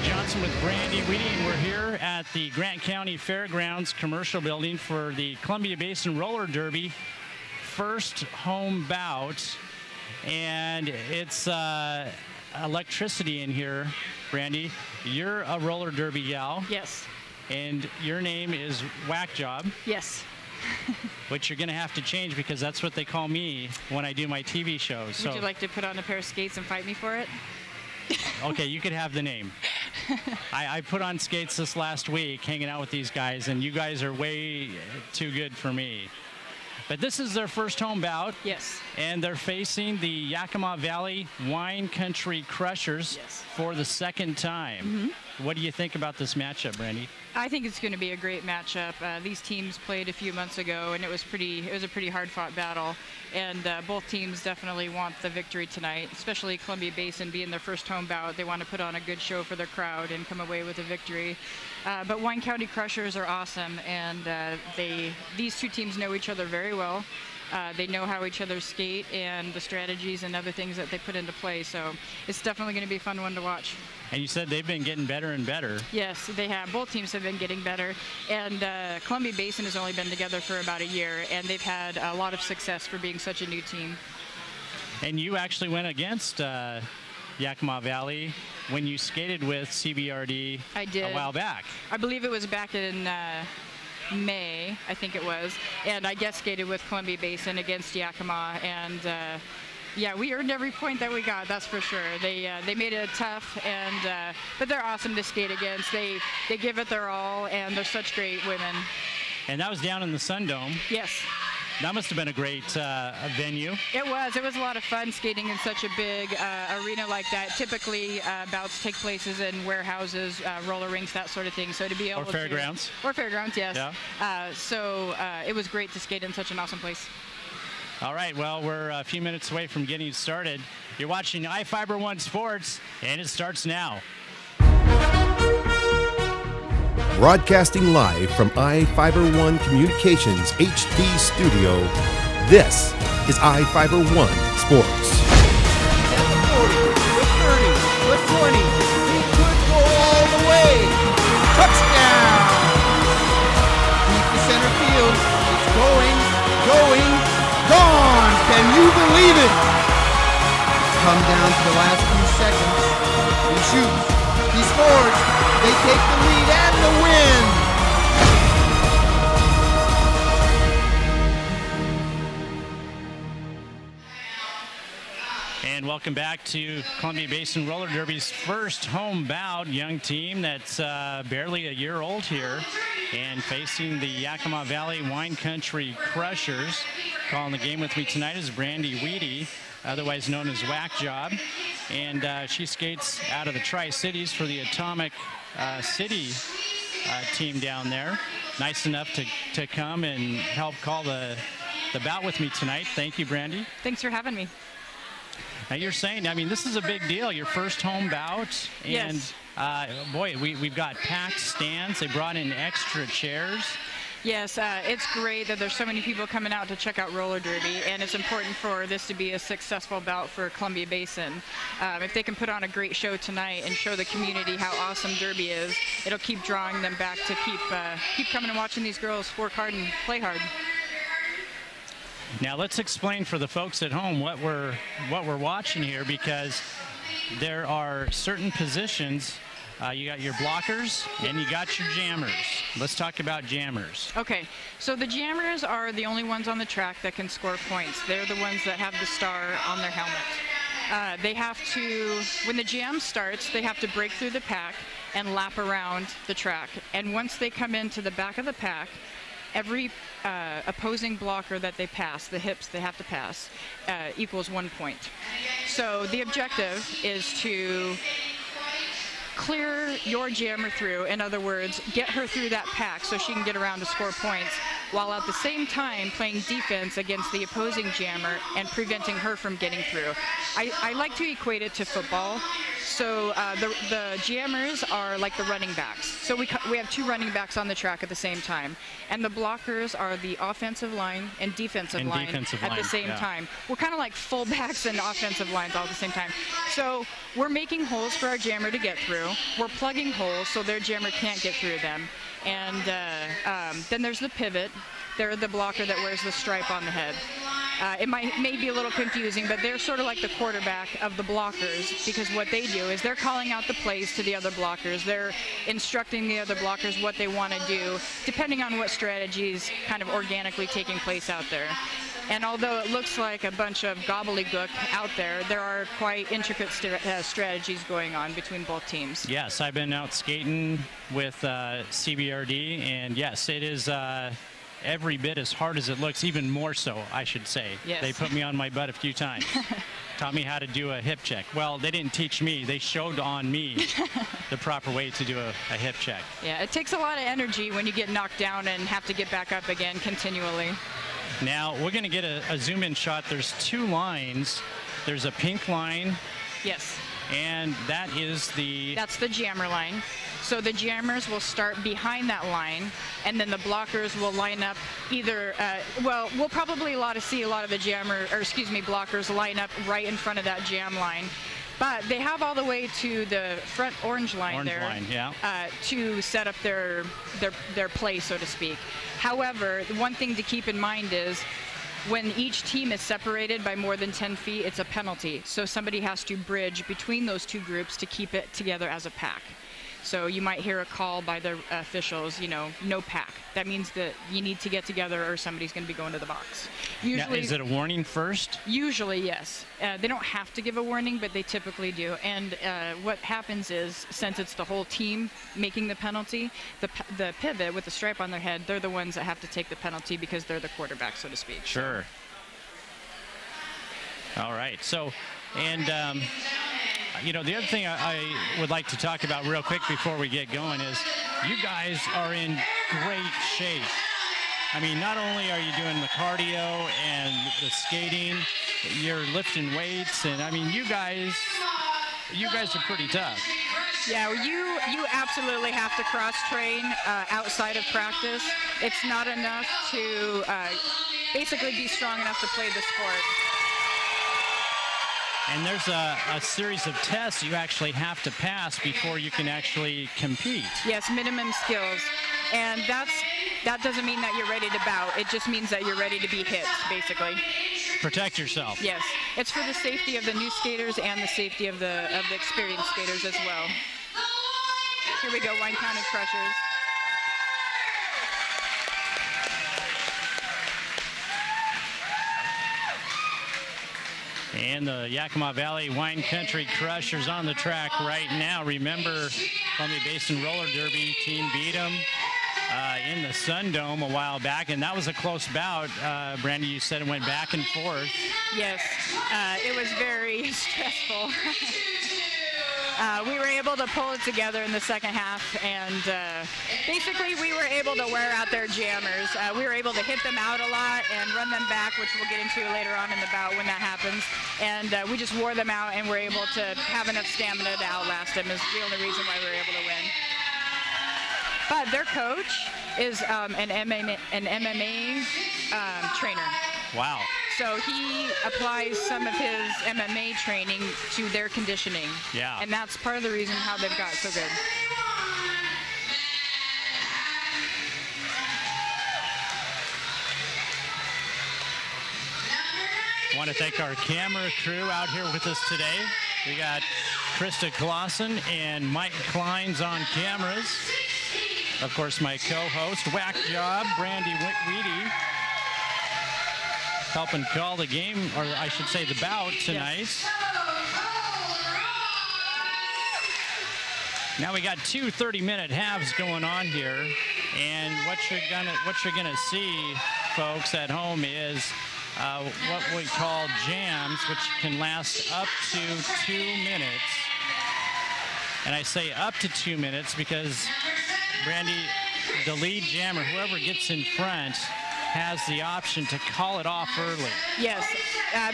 Johnson with Brandy Weedy, and we're here at the Grant County Fairgrounds commercial building for the Columbia Basin Roller Derby first home bout. And it's electricity in here. Brandy, you're a roller derby gal. Yes. And your name is Whack Job. Yes. Which you're going to have to change because that's what they call me when I do my TV shows. Would you like to put on a pair of skates and fight me for it? Okay, you could have the name. I put on skates this last week hanging out with these guys, and you guys are way too good for me. But this is their first home bout. Yes. And they're facing the Yakima Valley Wine Country Crushers for the second time. Mm-hmm. What do you think about this matchup, Brandy? I think it's going to be a great matchup. These teams played a few months ago, and it was a pretty hard-fought battle. And both teams definitely want the victory tonight, especially Columbia Basin being their first home bout. They want to put on a good show for their crowd and come away with a victory. But Wine County Crushers are awesome, and these two teams know each other very well. They know how each other skate and the strategies and other things that they put into play. So it's definitely going to be a fun one to watch. And you said they've been getting better and better. Yes, they have. Both teams have been getting better. And Columbia Basin has only been together for about a year, and they've had a lot of success for being such a new team. And you actually went against Yakima Valley when you skated with CBRD a while back. I believe it was back in May, I think it was. And I guest skated with Columbia Basin against Yakima, and yeah, we earned every point that we got, that's for sure. They made it tough, and but they're awesome to skate against. They give it their all, and they're such great women. And that was down in the Sun Dome. Yes. That must have been a great venue. It was. It was a lot of fun skating in such a big arena like that. Typically, bouts take places in warehouses, roller rinks, that sort of thing. So to be able or fairgrounds. Or fairgrounds, yes. Yeah. So it was great to skate in such an awesome place. All right, well, we're a few minutes away from getting started. You're watching iFIBER 1 Sports, and it starts now. Broadcasting live from iFIBER 1 Communications HD studio, this is iFIBER 1 Sports. At the 40, the 30, the 20, he could go all the way. Touchdown! Deep to center field, it's going, gone! Can you believe it? Come down to the last few seconds. He shoots, he scores, they take the lead and the win! And welcome back to Columbia Basin Roller Derby's first home bout. Young team that's barely a year old here, and facing the Yakima Valley Wine Country Crushers. Calling the game with me tonight is Brandy Weedy, otherwise known as Whack Job, and she skates out of the Tri-Cities for the Atomic City team down there. Nice enough to come and help call the bout with me tonight. Thank you, Brandy. Thanks for having me. Now you're saying, I mean, this is a big deal, your first home bout, and boy, we've got packed stands. They brought in extra chairs. Yes, it's great that there's so many people coming out to check out roller derby, and it's important for this to be a successful bout for Columbia Basin. If they can put on a great show tonight and show the community how awesome derby is, it'll keep drawing them back to keep coming and watching these girls work hard and play hard. Now let's explain for the folks at home what we're watching here, because there are certain positions. You got your blockers and you got your jammers. Let's talk about jammers. Okay, so the jammers are the only ones on the track that can score points. They're the ones that have the star on their helmet. They have to, when the jam starts, they have to break through the pack and lap around the track. And once they come into the back of the pack, every opposing blocker that they pass, the hips they have to pass, equals 1 point. So the objective is to clear your jammer through. In other words, get her through that pack so she can get around to score points. while at the same time playing defense against the opposing jammer and preventing her from getting through. I like to equate it to football. So the jammers are like the running backs. So we have 2 running backs on the track at the same time. And the blockers are the offensive line and defensive line at the same time. We're kind of like fullbacks and offensive lines all at the same time. So we're making holes for our jammer to get through. We're plugging holes so their jammer can't get through them. And then there's the pivot. They're the blocker that wears the stripe on the head. It may be a little confusing, but they're sort of like the quarterback of the blockers, because what they do is they're calling out the plays to the other blockers. They're instructing the other blockers what they want to do, depending on what strategy is kind of organically taking place out there. And although it looks like a bunch of gobbledygook out there, there are quite intricate strategies going on between both teams. Yes, I've been out skating with CBRD, and yes, it is every bit as hard as it looks, even more so, I should say. Yes. They put me on my butt a few times. Taught me how to do a hip check. Well, they didn't teach me. They showed on me the proper way to do a hip check. Yeah, it takes a lot of energy when you get knocked down and have to get back up again continually. Now, we're going to get a zoom-in shot. There's 2 lines. There's a pink line. Yes. And that's the jammer line. So the jammers will start behind that line, and then the blockers will line up either, well, we'll probably see a lot of the blockers line up right in front of that jam line. But they have all the way to the front orange line to set up their play, so to speak. However, the one thing to keep in mind is when each team is separated by more than 10 feet, it's a penalty. So somebody has to bridge between those 2 groups to keep it together as a pack. So you might hear a call by the officials, no pack. That means that you need to get together or somebody's going to be going to the box. Usually, now, is it a warning first? Usually, yes. They don't have to give a warning, but they typically do. And what happens is, since it's the whole team making the penalty, the pivot with the stripe on their head, they're the ones that have to take the penalty because they're the quarterback, so to speak. Sure. All right. So, and the other thing I would like to talk about real quick before we get going is you guys are in great shape. I mean, not only are you doing the cardio and the skating, you're lifting weights, and I mean, you guys are pretty tough. Yeah, you absolutely have to cross-train outside of practice. It's not enough to basically be strong enough to play the sport. And there's a series of tests you actually have to pass before you can actually compete. Yes, minimum skills. And that doesn't mean that you're ready to bout. It just means that you're ready to be hit, basically. Protect yourself. Yes. It's for the safety of the new skaters and the safety of the experienced skaters as well. Here we go, Wine County Crushers. And the Yakima Valley Wine Country Crushers on the track right now. Remember, Columbia Basin Roller Derby team beat them in the Sun Dome a while back, and that was a close bout. Brandy, you said it went back and forth. Yes, it was very stressful. We were able to pull it together in the second half, and basically we were able to wear out their jammers. We were able to hit them out a lot and run them back, which we'll get into later on in the bout when that happens. And we just wore them out and were able to have enough stamina to outlast them is the only reason why we were able to win. But their coach is an MMA trainer. Wow. So he applies some of his MMA training to their conditioning. Yeah. And that's part of the reason how they've got so good. I want to thank our camera crew out here with us today. We got Krista Clausen and Mike Kleins on cameras. Of course, my co-host, Whack Job, Brandy Weedy, helping call the game, or I should say the bout tonight. Yes. Now we got 2 30-minute halves going on here, and what you're gonna see, folks at home, is what we call jams, which can last up to 2 minutes. And I say up to 2 minutes because, Brandy, the lead jammer, whoever gets in front, has the option to call it off early. Yes,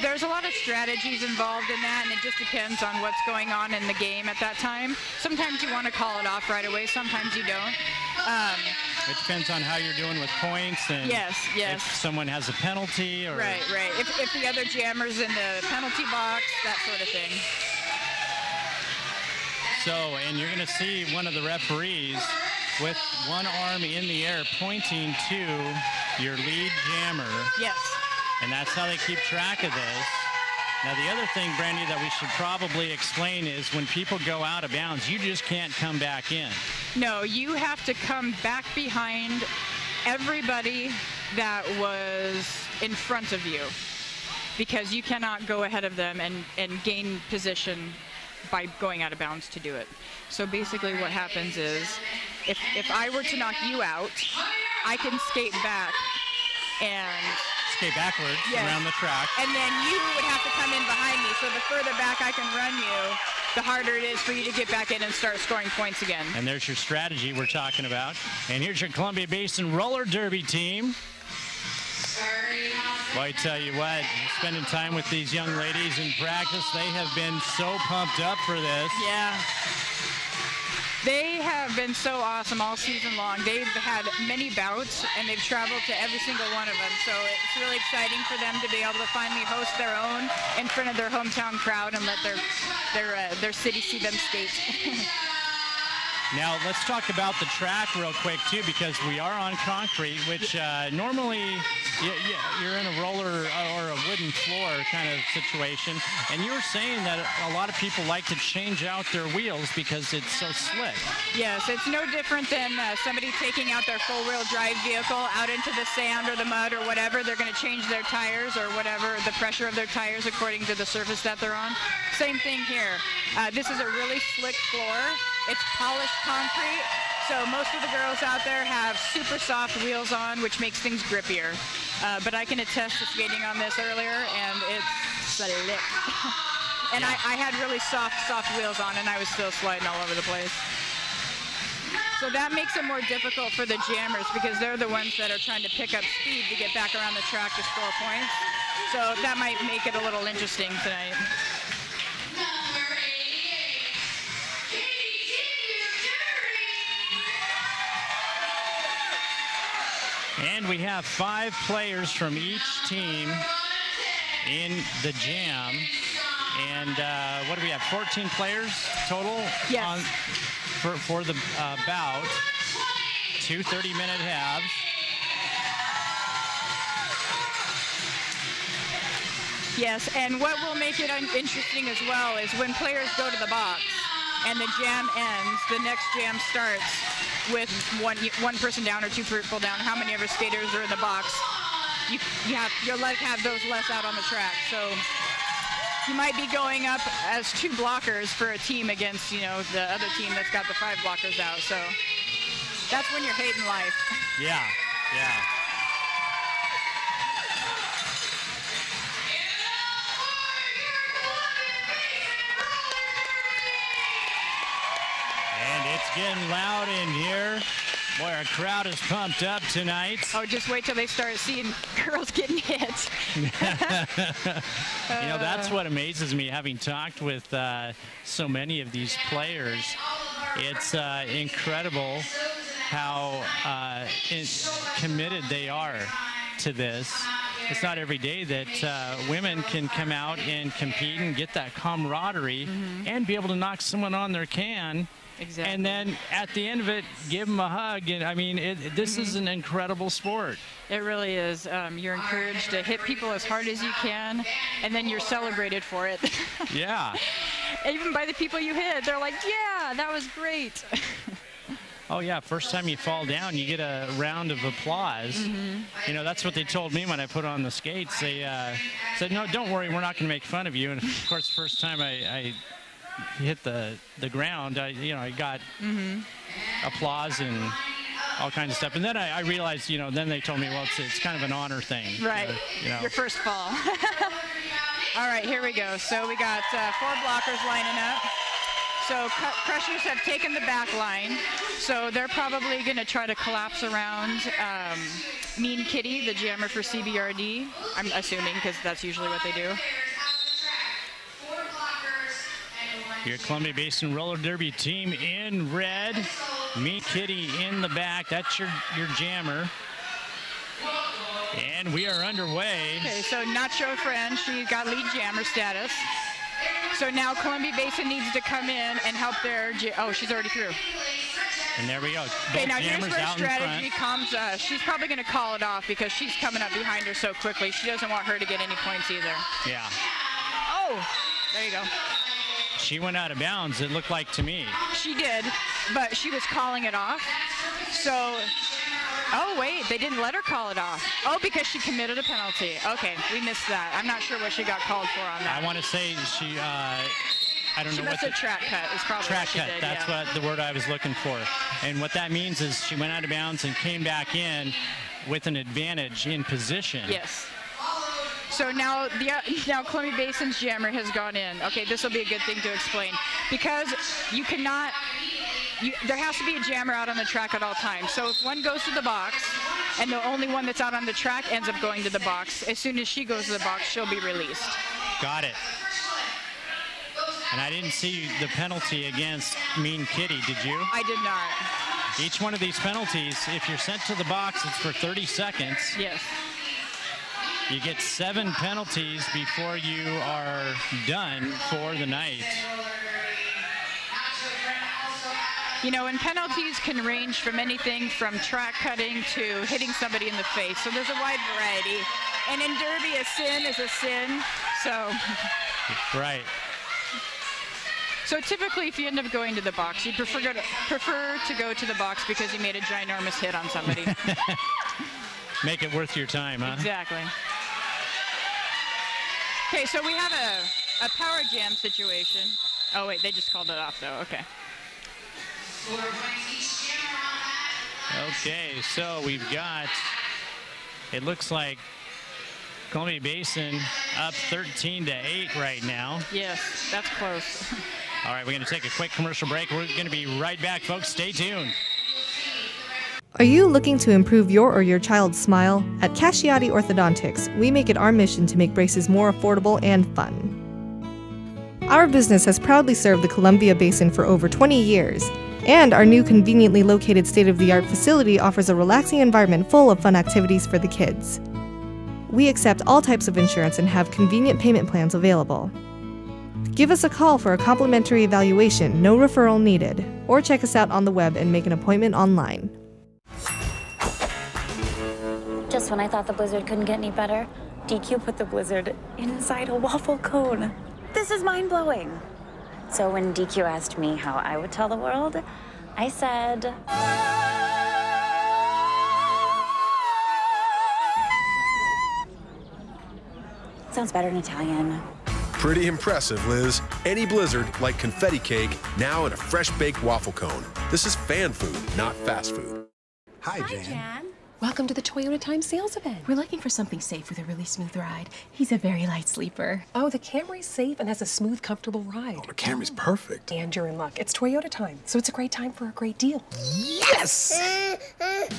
there's a lot of strategies involved in that, and it just depends on what's going on in the game at that time. Sometimes you want to call it off right away, sometimes you don't. It depends on how you're doing with points and if someone has a penalty. Or Right. If the other jammer's in the penalty box, that sort of thing. So, and you're going to see one of the referees with one arm in the air pointing to your lead jammer. Yes. And that's how they keep track of this. Now, the other thing, Brandy, that we should probably explain is when people go out of bounds, you just can't come back in. No, you have to come back behind everybody that was in front of you, because you cannot go ahead of them and gain position by going out of bounds to do it. So basically what happens is, if I were to knock you out, I can skate back and skate backwards around the track. And then you would have to come in behind me. So the further back I can run you, the harder it is for you to get back in and start scoring points again. And there's your strategy we're talking about. And here's your Columbia Basin roller derby team. Well, I tell you what, spending time with these young ladies in practice, they have been so pumped up for this. Yeah. They have been so awesome all season long. They've had many bouts, and they've traveled to every single one of them. So it's really exciting for them to be able to finally host their own in front of their hometown crowd and let their city see them skate. Now, let's talk about the track real quick, too, because we are on concrete, which normally you're in a roller or a wooden floor kind of situation. And you were saying that a lot of people like to change out their wheels because it's so slick. Yes, it's no different than somebody taking out their four-wheel drive vehicle out into the sand or the mud or whatever. They're going to change their tires or whatever, the pressure of their tires according to the surface that they're on. Same thing here. This is a really slick floor. It's polished concrete, so most of the girls out there have super soft wheels on, which makes things grippier. But I can attest to skating on this earlier, and it's slick. And I had really soft wheels on, and I was still sliding all over the place. So that makes it more difficult for the jammers, because they're the ones that are trying to pick up speed to get back around the track to score points. So that might make it a little interesting tonight. And we have 5 players from each team in the jam. And what do we have, 14 players total? Yes. For the bout. 2 30-minute halves. Yes, and what will make it interesting as well is when players go to the box and the jam ends, the next jam starts with one person down or 2 people down, how many ever skaters are in the box. You'll have those less out on the track. So you might be going up as 2 blockers for a team against, the other team that's got the 5 blockers out. So that's when you're hating life. Yeah. It's getting loud in here. Boy, our crowd is pumped up tonight. Oh, just wait till they start seeing girls getting hit. That's what amazes me, having talked with so many of these players. It's incredible how committed they are to this. It's not every day that women can come out and compete and get that camaraderie and be able to knock someone on their can. Exactly. And then at the end of it, give them a hug. And I mean, this is an incredible sport. It really is. You're encouraged to hit people as hard as you can, and then you're celebrated for it. Yeah. Even by the people you hit, they're like, yeah, that was great. Oh, yeah, first time you fall down, you get a round of applause. That's what they told me when I put on the skates. They said, no, don't worry, we're not going to make fun of you. And, of course, first time I hit the ground, I got applause and all kinds of stuff. And then I realized, then they told me, well, it's kind of an honor thing. Right, your first fall. All right, here we go. So we got 4 blockers lining up. So Crushers have taken the back line, so they're probably going to try to collapse around Mean Kitty, the jammer for CBRD. I'm assuming, because that's usually what they do. Your Columbia Basin Roller Derby team in red. Mean Kitty in the back. That's your jammer. And we are underway. Okay, so Nacho Friend, she got lead jammer status. So now Columbia Basin needs to come in and help their, oh, she's already through. And there we go. Okay, now here's jammers where out strategy comes. She's probably going to call it off because she's coming up behind her so quickly. She doesn't want her to get any points either. Yeah. Oh, there you go. She went out of bounds, it looked like to me. She did, but she was calling it off. So, oh wait, they didn't let her call it off. Oh, because she committed a penalty. Okay, we missed that. I'm not sure what she got called for on that. I want to say she, I don't know what. She must have track cut is probably track what she cut, did, that's yeah. what the word I was looking for. And what that means is she went out of bounds and came back in with an advantage in position. Yes. So now Columbia Basin's jammer has gone in. Okay, this will be a good thing to explain. Because you cannot, there has to be a jammer out on the track at all times. So if one goes to the box and the only one that's out on the track ends up going to the box, as soon as she goes to the box, she'll be released. Got it. And I didn't see the penalty against Mean Kitty, did you? I did not. Each one of these penalties, if you're sent to the box, it's for 30 seconds. Yes. You get 7 penalties before you are done for the night. You know, and penalties can range from anything from track cutting to hitting somebody in the face. So there's a wide variety. And in Derby, a sin is a sin. So. Right. So typically, if you end up going to the box, you prefer to go to the box because you made a ginormous hit on somebody. Make it worth your time, huh? Exactly. Okay, so we have a power jam situation. Oh wait, they just called it off though, okay. Okay, so we've got, it looks like Columbia Basin up 13-8 right now. Yes, that's close. All right, we're going to take a quick commercial break. We're going to be right back, folks. Stay tuned. Are you looking to improve your or your child's smile? At Casciotti Orthodontics, we make it our mission to make braces more affordable and fun. Our business has proudly served the Columbia Basin for over 20 years, and our new conveniently located state-of-the-art facility offers a relaxing environment full of fun activities for the kids. We accept all types of insurance and have convenient payment plans available. Give us a call for a complimentary evaluation, no referral needed, or check us out on the web and make an appointment online. Just when I thought the blizzard couldn't get any better, DQ put the blizzard inside a waffle cone. This is mind-blowing. So when DQ asked me how I would tell the world, I said... Sounds better in Italian. Pretty impressive, Liz. Any blizzard, like confetti cake, now in a fresh-baked waffle cone. This is fan food, not fast food. Hi, Jan. Welcome to the Toyota Time sales event. We're looking for something safe with a really smooth ride. He's a very light sleeper. Oh, the Camry's safe and has a smooth, comfortable ride. Oh, the Camry's perfect. And you're in luck. It's Toyota Time, so it's a great time for a great deal. Yes!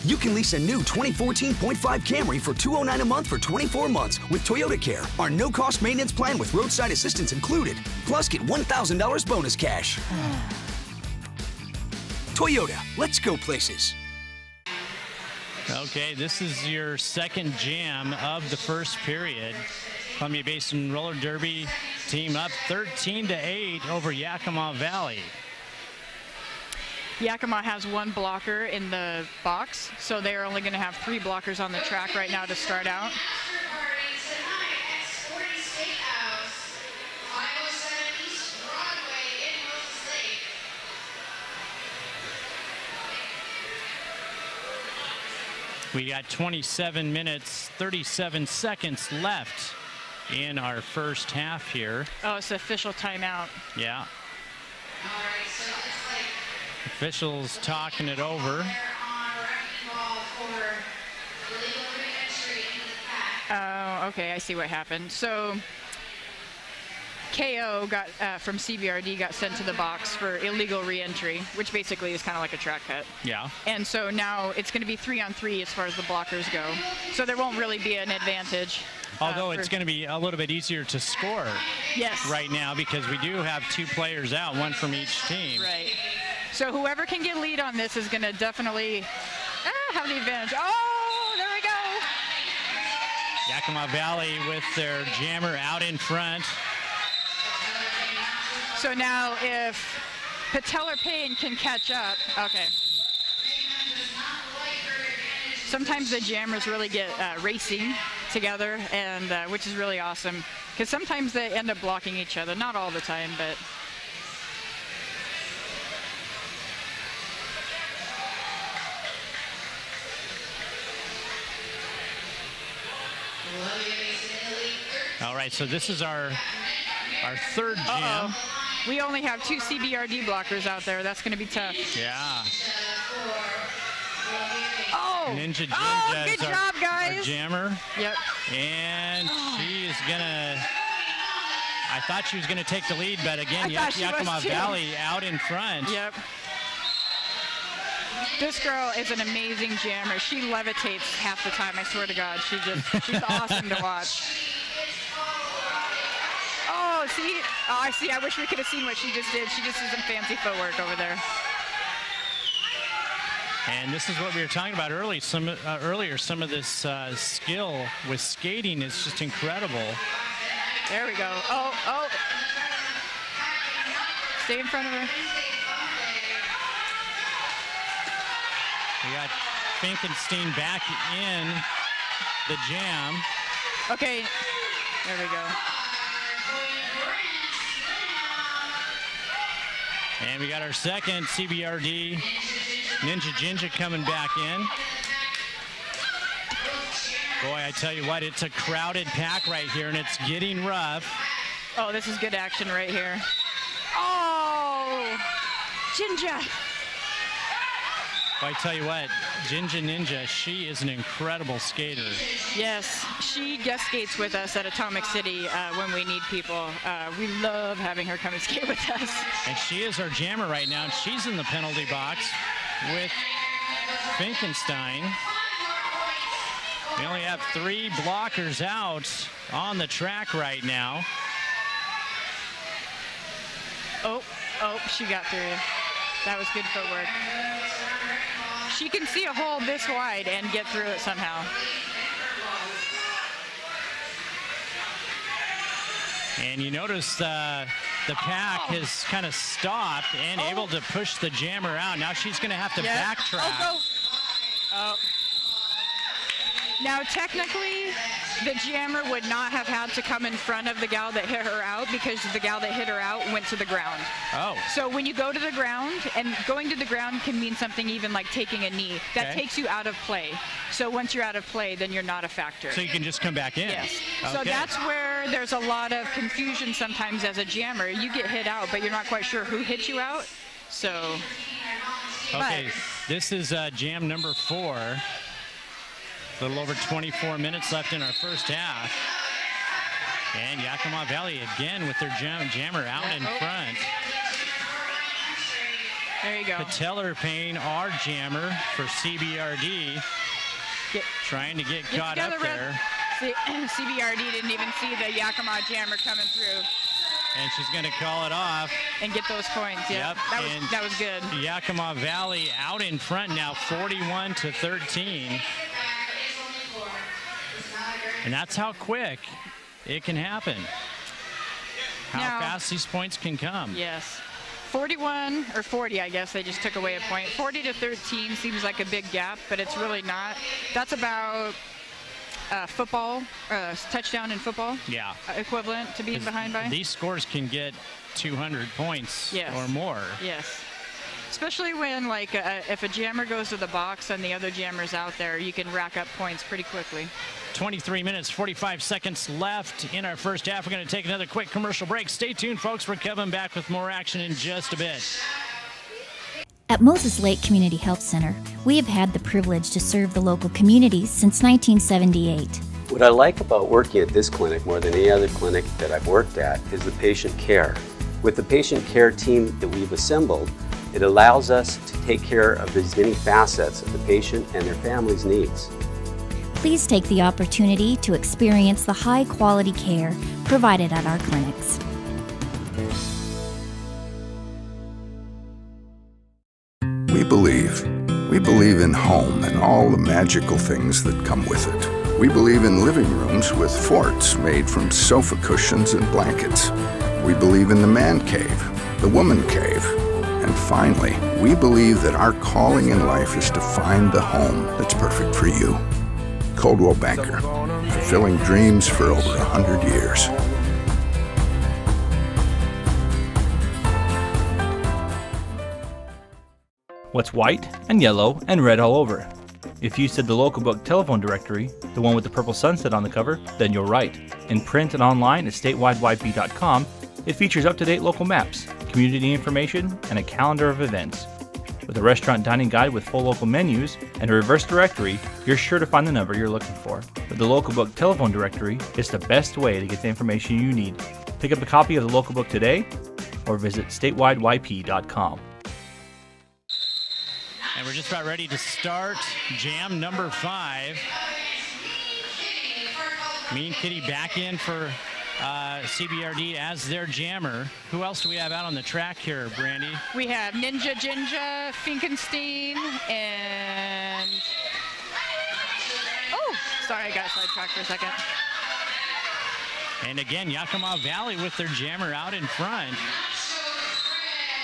You can lease a new 2014.5 Camry for $209 a month for 24 months with Toyota Care, our no-cost maintenance plan with roadside assistance included. Plus, get $1,000 bonus cash. Toyota, let's go places. Okay, this is your second jam of the first period. Columbia Basin Roller Derby team up 13-8 over Yakima Valley. Yakima has 1 blocker in the box, so they're only going to have 3 blockers on the track right now to start out. We got 27 minutes, 37 seconds left in our first half here. Oh, it's the official timeout. Yeah. Officials talking it over. Oh, okay, I see what happened. So KO got from CBRD got sent to the box for illegal re-entry, which basically is kind of like a track cut. Yeah. And so now it's going to be 3-on-3 as far as the blockers go. So there won't really be an advantage. Although it's going to be a little bit easier to score right now because we do have 2 players out, 1 from each team. Right. So whoever can get lead on this is going to definitely have the advantage. Oh, there we go. Yakima Valley with their jammer out in front. So now if patellar pain can catch up, okay. Sometimes the jammers really get racing together, and which is really awesome because sometimes they end up blocking each other. Not all the time, but. All right, so this is our third jam. We only have 2 CBRD blockers out there. That's going to be tough. Yeah. Oh! Ninja good job, guys. Our jammer. Yep. And she is going to, I thought she was going to take the lead, but again, Yakima Valley out in front. Yep. This girl is an amazing jammer. She levitates half the time, I swear to God. She's awesome to watch. Oh, see? Oh, I see. I wish we could have seen what she just did. She just did some fancy footwork over there. And this is what we were talking about earlier. Some of this skill with skating is just incredible. There we go. Oh. Stay in front of her. We got Finkenstein back in the jam. Okay, there we go. And we got our second CBRD Ninja Jinja coming back in. Boy, I tell you what, it's a crowded pack right here, and it's getting rough. Oh, this is good action right here. Oh, Jinja. Well, I tell you what, Jinja Ninja, she is an incredible skater. Yes, she guest skates with us at Atomic City when we need people. We love having her come and skate with us. And she is our jammer right now. She's in the penalty box with Finkenstein. We only have 3 blockers out on the track right now. Oh, she got through. That was good footwork. She can see a hole this wide and get through it somehow. And you notice the pack has kind of stopped and able to push the jammer out. Now she's going to have to backtrack. Oh. Now, technically, the jammer would not have had to come in front of the gal that hit her out because the gal that hit her out went to the ground. Oh. So when you go to the ground, and going to the ground can mean something even like taking a knee. That takes you out of play. So once you're out of play, then you're not a factor. So you can just come back in. Yes. Okay. So that's where there's a lot of confusion sometimes as a jammer. You get hit out, but you're not quite sure who hit you out. So. Okay, this is jam number 4. A little over 24 minutes left in our first half. And Yakima Valley again with their jammer out in front. There you go. Patellar Payne, our jammer for CBRD, trying to get caught up there. CBRD didn't even see the Yakima jammer coming through. And she's going to call it off. And get those points, yeah. Yep. That was good. Yakima Valley out in front now, 41-13. And that's how quick it can happen. How fast these points can come. Yes. 41 or 40, I guess they just took away a point. 40-13 seems like a big gap, but it's really not. That's about football, touchdown in football. Yeah. Equivalent to being behind by. These scores can get 200 points or more. Yes. Especially when, like, if a jammer goes to the box and the other jammer's out there, you can rack up points pretty quickly. 23 minutes, 45 seconds left in our first half. We're going to take another quick commercial break. Stay tuned, folks. We're coming back with more action in just a bit. At Moses Lake Community Health Center, we have had the privilege to serve the local community since 1978. What I like about working at this clinic more than any other clinic that I've worked at is the patient care. With the patient care team that we've assembled, it allows us to take care of as many facets of the patient and their family's needs. Please take the opportunity to experience the high-quality care provided at our clinics. We believe in home and all the magical things that come with it. We believe in living rooms with forts made from sofa cushions and blankets. We believe in the man cave, the woman cave, and finally, we believe that our calling in life is to find the home that's perfect for you. Coldwell Banker, fulfilling dreams for over 100 years. What's white and yellow and red all over? If you said the local book telephone directory, the one with the purple sunset on the cover, then you're right. In print and online at statewideyp.com, it features up-to-date local maps, community information, and a calendar of events. With a restaurant dining guide with full local menus and a reverse directory, you're sure to find the number you're looking for. With the local book telephone directory, it's the best way to get the information you need. Pick up a copy of the local book today or visit statewideyp.com. And we're just about ready to start jam number 5. Mean Kitty back in for CBRD as their jammer. Who else do we have out on the track here, Brandy? We have Ninja Jinja, Finkenstein, and... Oh, sorry, I got sidetracked for a second. And again, Yakima Valley with their jammer out in front.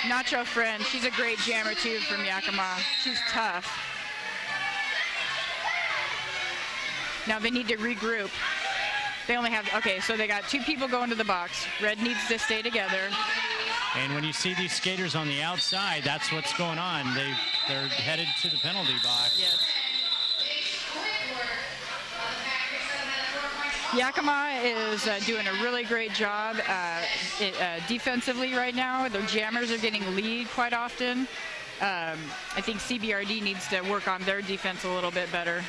Nacho Friend, she's a great jammer too from Yakima. She's tough. Now they need to regroup. They only have, okay, so they got 2 people going to the box. Red needs to stay together. And when you see these skaters on the outside, that's what's going on. They're headed to the penalty box. Yes. Yakima is doing a really great job defensively right now. Their jammers are getting lead quite often. I think CBRD needs to work on their defense a little bit better,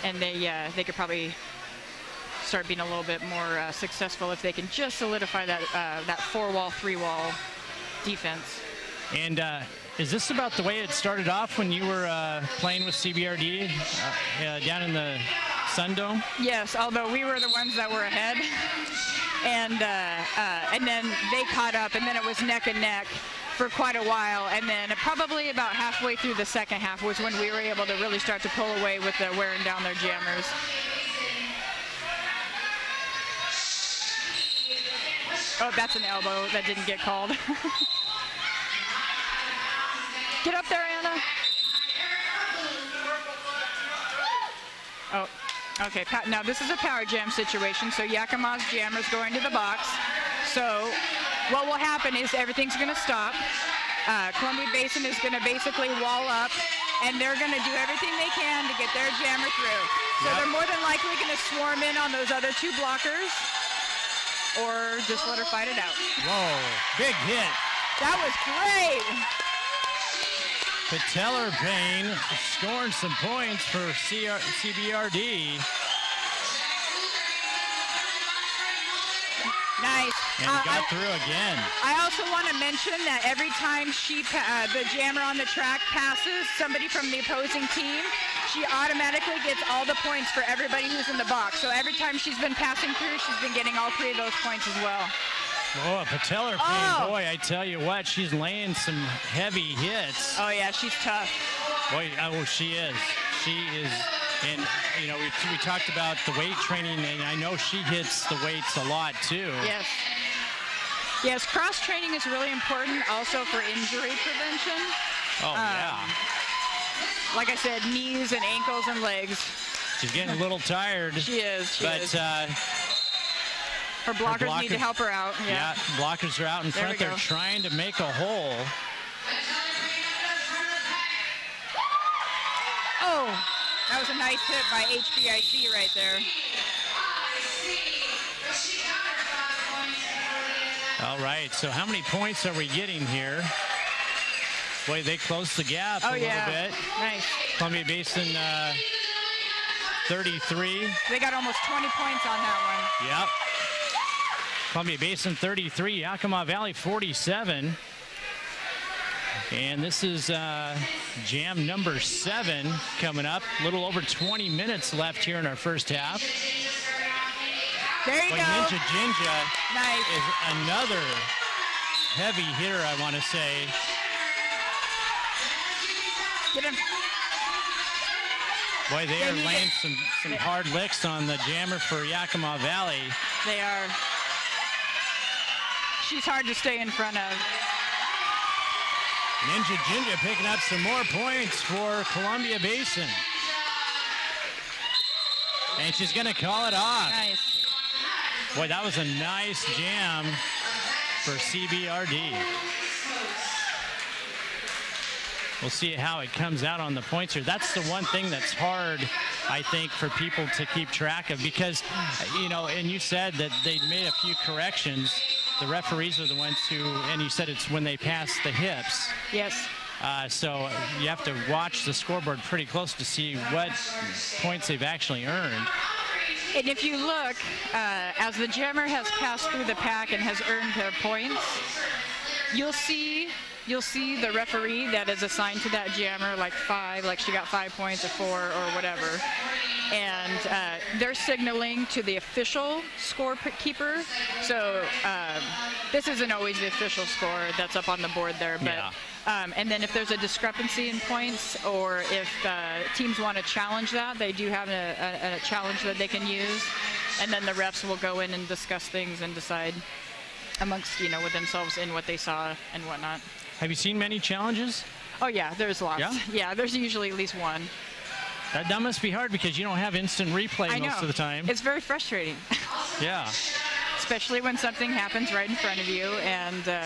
and they could probably start being a little bit more successful if they can just solidify that 4-wall, 3-wall defense. And is this about the way it started off when you were playing with CBRD down in the Sun Dome? Yes, although we were the ones that were ahead, and then they caught up, and then it was neck and neck for quite a while, and then probably about halfway through the second half was when we were able to really start to pull away with the wearing down their jammers. Oh, that's an elbow that didn't get called. Get up there, Anna. Oh, okay. Now this is a power jam situation, so Yakima's jammer's going to the box. So what will happen is everything's going to stop. Columbia Basin is going to basically wall up, and they're going to do everything they can to get their jammer through. So they're more than likely going to swarm in on those other 2 blockers, or just let her fight it out. Whoa, big hit. That was great. Patellar Payne scoring some points for CBRD. Nice. And got through again. I also want to mention that every time the jammer on the track passes somebody from the opposing team, she automatically gets all the points for everybody who's in the box. So every time she's been passing through, she's been getting all 3 of those points as well. Oh, Patellar Payne, boy, I tell you what, she's laying some heavy hits. Oh, yeah, she's tough. Boy, oh, she is. She is. And, you know, we talked about the weight training, and I know she hits the weights a lot, too. Yes. Yes, cross-training is really important also for injury prevention. Oh, yeah. Like I said, knees and ankles and legs. She's getting a little tired. She is. But her blockers need to help her out. Yeah, blockers are out in front. They're trying to make a hole. Oh, that was a nice hit by HBIC right there. All right, so how many points are we getting here? Boy, they closed the gap a little bit. Nice. Columbia Basin 33. They got almost 20 points on that one. Yep. Columbia Basin 33, Yakima Valley 47. And this is jam number 7 coming up. A little over 20 minutes left here in our first half. There you go. Ninja Jinja nice. is another heavy hitter, I want to say. Get him. Boy, they are laying some hard licks on the jammer for Yakima Valley. They are. She's hard to stay in front of. Ninja Jinja picking up some more points for Columbia Basin. And she's going to call it off. Nice. Boy, that was a nice jam for CBRD. We'll see how it comes out on the points here. That's the one thing that's hard, I think, for people to keep track of because, you know, and you said that they made a few corrections. The referees are the ones who, and you said it's when they pass the hips. Yes. So you have to watch the scoreboard pretty close to see what points they've actually earned. And if you look, as the jammer has passed through the pack and has earned their points, you'll see the referee that is assigned to that jammer, like 5, like she got 5 points or 4 or whatever. And they're signaling to the official scorekeeper. So this isn't always the official score that's up on the board there. But, yeah. And then if there's a discrepancy in points or if teams want to challenge that, they do have a challenge that they can use. And then the refs will go in and discuss things and decide amongst, you know, with themselves in what they saw and whatnot. Have you seen many challenges? Oh, yeah, there's lots. Yeah? Yeah, there's usually at least one. That must be hard because you don't have instant replay most of the time. It's very frustrating. Yeah. Especially when something happens right in front of you and the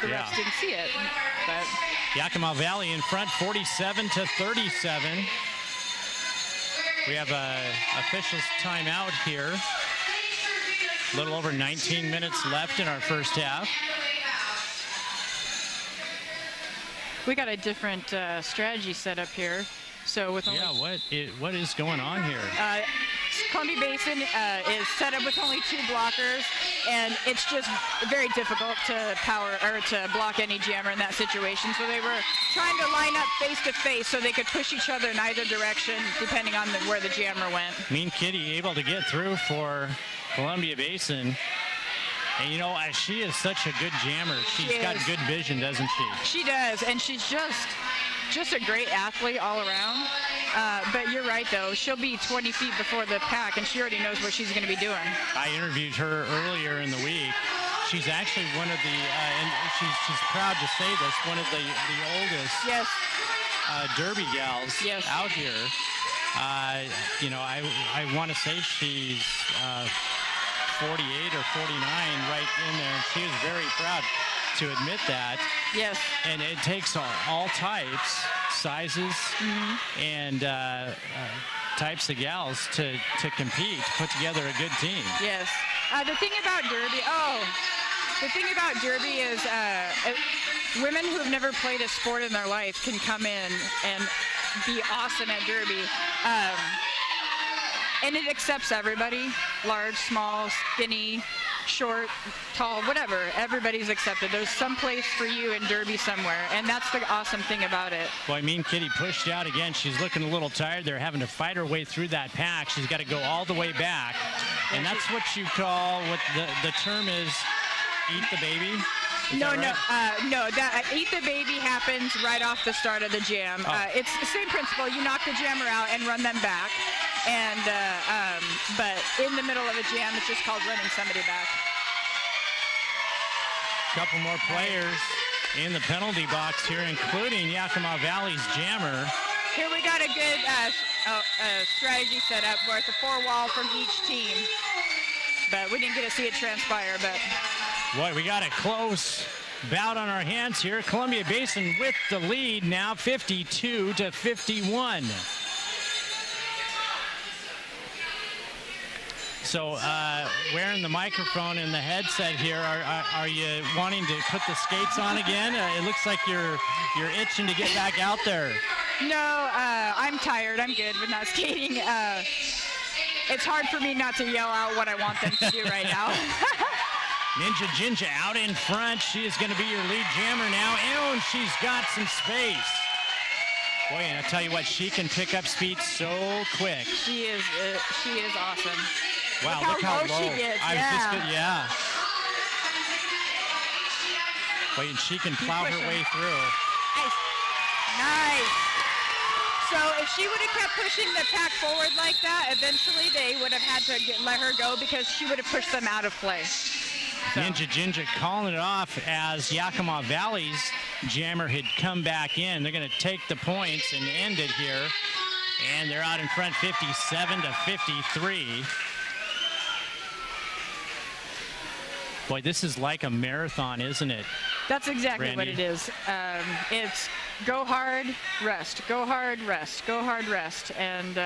refs didn't see it. But Yakima Valley in front, 47-37. We have a officials timeout here. A little over 19 minutes left in our first half. We got a different strategy set up here. So with what is going on here? Columbia Basin is set up with only 2 blockers, and it's just very difficult to block any jammer in that situation. So they were trying to line up face to face so they could push each other in either direction, depending on where the jammer went. Mean Kitty able to get through for Columbia Basin. And you know, she is such a good jammer. She's got good vision, doesn't she? She does, and she's just a great athlete all around. But you're right, though. She'll be 20 feet before the pack, and she already knows what she's going to be doing. I interviewed her earlier in the week. She's actually one of the, and she's proud to say this, one of the oldest derby gals out here. You know, I want to say she's 48 or 49 right in there, and she is very proud to admit that. Yes. And it takes all types, sizes, and types of gals to compete, to put together a good team. Yes. The thing about derby is women who have never played a sport in their life can come in and be awesome at derby. And it accepts everybody, large, small, skinny, short, tall, whatever. Everybody's accepted. There's some place for you in derby somewhere, and that's the awesome thing about it. Boy, Mean Kitty pushed out again. She's looking a little tired. They're having to fight her way through that pack. She's got to go all the way back, and that's what you call, what the term is, eat the baby. No, that eat the baby happens right off the start of the jam. It's the same principle. You knock the jammer out and run them back. And but in the middle of a jam, it's just called running somebody back. Couple more players in the penalty box here, including Yakima Valley's jammer. Here we got a good strategy set up where it's a 4-wall from each team. But we didn't get to see it transpire. But boy, we got a close bout on our hands here. Columbia Basin with the lead now, 52-51. So wearing the microphone and the headset here, are you wanting to put the skates on again? It looks like you're itching to get back out there. No, I'm tired. I'm good with not skating. it's hard for me not to yell out what I want them to do right now. Ninja Jinja out in front. She is going to be your lead jammer now. And she's got some space. Boy, and I tell you what, she can pick up speed so quick. She is awesome. Wow, look how low she gets. Yeah. Boy, and she can plow her way through. Nice. So if she would have kept pushing the pack forward like that, eventually they would have had to let her go because she would have pushed them out of play. So. Ninja Jinja calling it off as Yakima Valley's jammer had come back in. They're going to take the points and end it here. And they're out in front 57 to 53. Boy, this is like a marathon, isn't it? That's exactly Randy? what it is. It's go hard, rest, go hard, rest, go hard, rest. And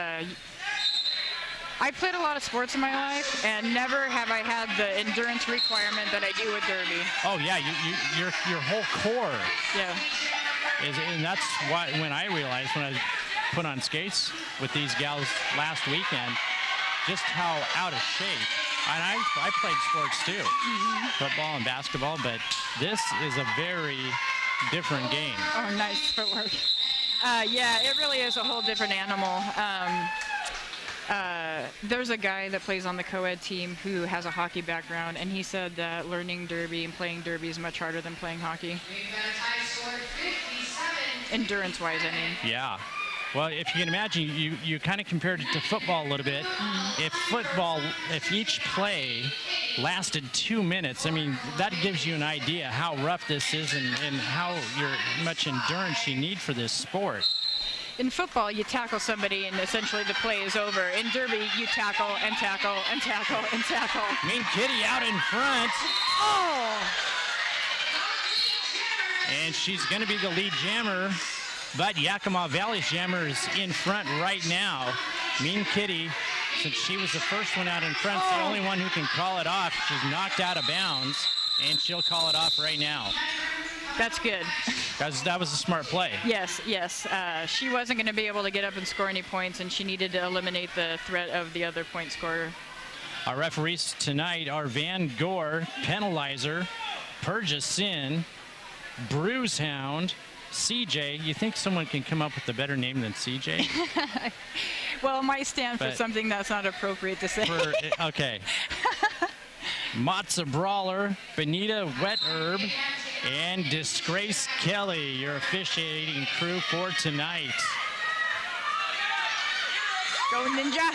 I played a lot of sports in my life, and never have I had the endurance requirement that I do with Derby. Oh yeah, your whole core. Yeah. And that's why when I realized when I put on skates with these gals last weekend, just how out of shape. And I played sports too, football and basketball, but this is a very different game. Oh, nice footwork. Yeah, it really is a whole different animal. There's a guy that plays on the co-ed team who has a hockey background, and he said that learning Derby and playing Derby is much harder than playing hockey. Endurance-wise, I mean. Yeah. Well, if you can imagine, you kind of compared it to football a little bit. If each play lasted 2 minutes, I mean, that gives you an idea how rough this is and how much endurance you need for this sport. In football, you tackle somebody and essentially the play is over. In Derby, you tackle and tackle and tackle and tackle. Mean Kitty out in front. Oh! And she's going to be the lead jammer, but Yakima Valley's jammer is in front right now. Mean Kitty, since she was the first one out in front, the only one who can call it off. She's knocked out of bounds, and she'll call it off right now. That's good. That was a smart play. Yes, yes. She wasn't going to be able to get up and score any points, and she needed to eliminate the threat of the other point scorer. Our referees tonight are Van Gore, Penalizer, Purge a Sin, Bruisehound, CJ. You think someone can come up with a better name than CJ? Well, it might stand for something that's not appropriate to say. Okay. Matza Brawler, Benita Wet Herb, and Disgrace Kelly, your officiating crew for tonight. Go Ninja.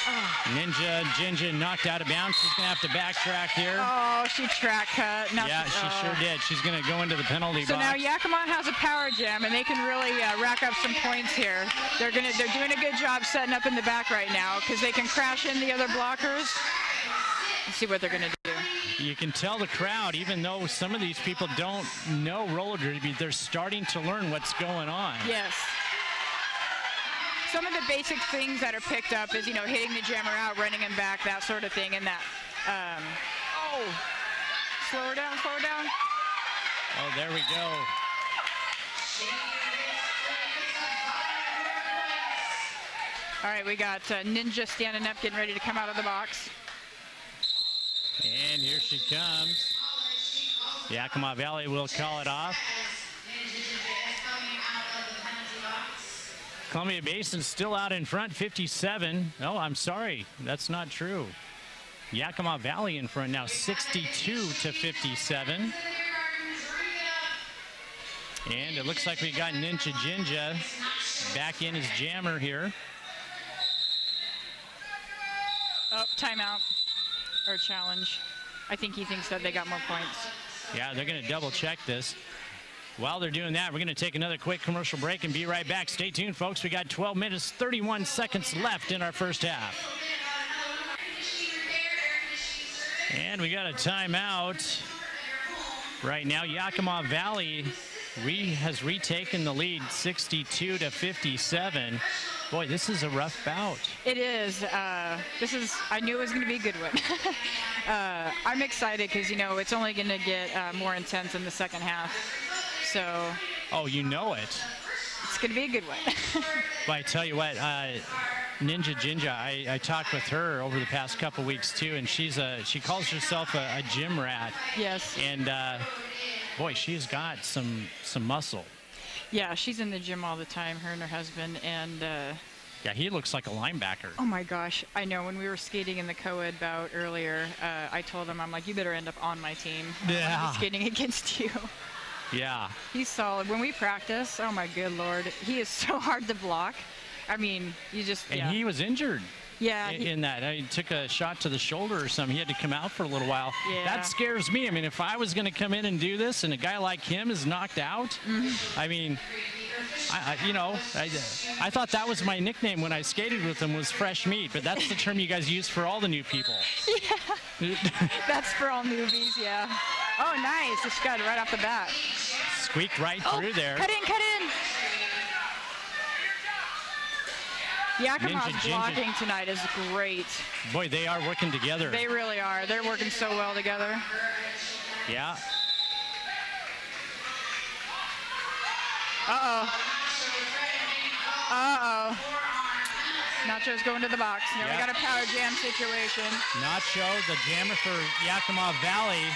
Oh. Ninja Jinja knocked out of bounds. She's going to have to backtrack here. Oh, she track cut. Yeah, she sure did. She's going to go into the penalty box. So now Yakima has a power jam, and they can really rack up some points here. They're doing a good job setting up in the back right now because they can crash in the other blockers. Let's see what they're going to do. You can tell the crowd, even though some of these people don't know roller derby, they're starting to learn what's going on. Yes. Some of the basic things that are picked up is, hitting the jammer out, running him back, that sort of thing, and that. Slow her down, slow her down. Oh, there we go. All right, we got Ninja standing up, getting ready to come out of the box. And here she comes. Yakima Valley will call it off. Columbia Basin still out in front, 57. Oh, I'm sorry, that's not true. Yakima Valley in front now, 62 to 57. And it looks like we got Ninja Jinja back in as jammer here. Oh, timeout. Or challenge. I think he thinks that they got more points. Yeah, they're going to double check this. While they're doing that, we're going to take another quick commercial break and be right back. Stay tuned, folks. We got 12 minutes, 31 seconds left in our first half. And we got a timeout. Right now, Yakima Valley has retaken the lead, 62 to 57. Boy, this is a rough bout. It is. I knew it was going to be a good one. I'm excited because, it's only going to get more intense in the second half. So. Oh, you know it. It's going to be a good one. But I tell you what, Ninja Jinja, I talked with her over the past couple weeks too, and she calls herself a gym rat. Yes. And boy, she's got some muscle. Yeah, she's in the gym all the time, her and her husband, and yeah, he looks like a linebacker. oh my gosh, I know. When we were skating in the co-ed bout earlier, I told him, I'm like, you better end up on my team. I don't wanna be skating against you. Yeah. He's solid. When we practice, oh my good Lord, he is so hard to block. I mean, you just, And he was injured. Yeah. In that. He took a shot to the shoulder or something. He had to come out for a little while. Yeah. That scares me. I mean, if I was going to come in and do this and a guy like him is knocked out, I mean, I thought that was my nickname when I skated with him, was fresh meat, but that's the term you guys use for all the new people. Yeah. That's for all newbies, yeah. Oh, nice. Just got it right off the bat. Squeaked right through there. Cut in, cut in. Yakima's blocking tonight is great. Boy, they are working together. They really are. They're working so well together. Yeah. Uh-oh. Uh-oh. Nacho's going to the box. Now we got a power jam situation. Nacho, the jammer for Yakima Valley,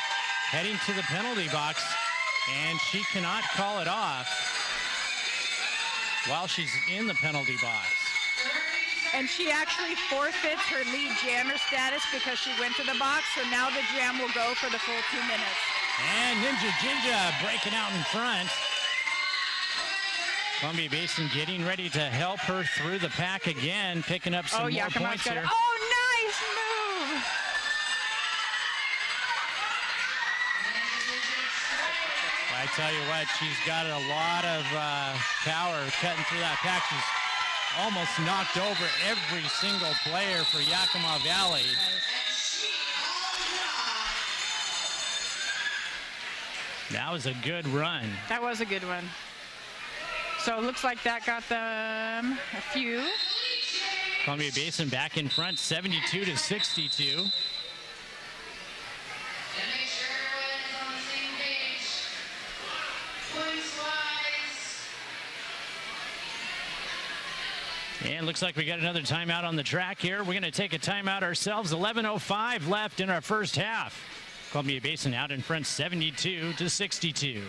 heading to the penalty box, and she cannot call it off while she's in the penalty box. And she actually forfeits her lead jammer status because she went to the box, so now the jam will go for the full 2 minutes. And Ninja Jinja breaking out in front. Columbia Basin getting ready to help her through the pack again, picking up some more points here. Oh, nice move! I tell you what, she's got a lot of power cutting through that pack. She's almost knocked over every single player for Yakima Valley. That was a good run. That was a good one. So it looks like that got them a few. Columbia Basin back in front, 72-62. And looks like we got another timeout on the track here. We're going to take a timeout ourselves. 11:05 left in our first half. Columbia Basin out in front, 72-62.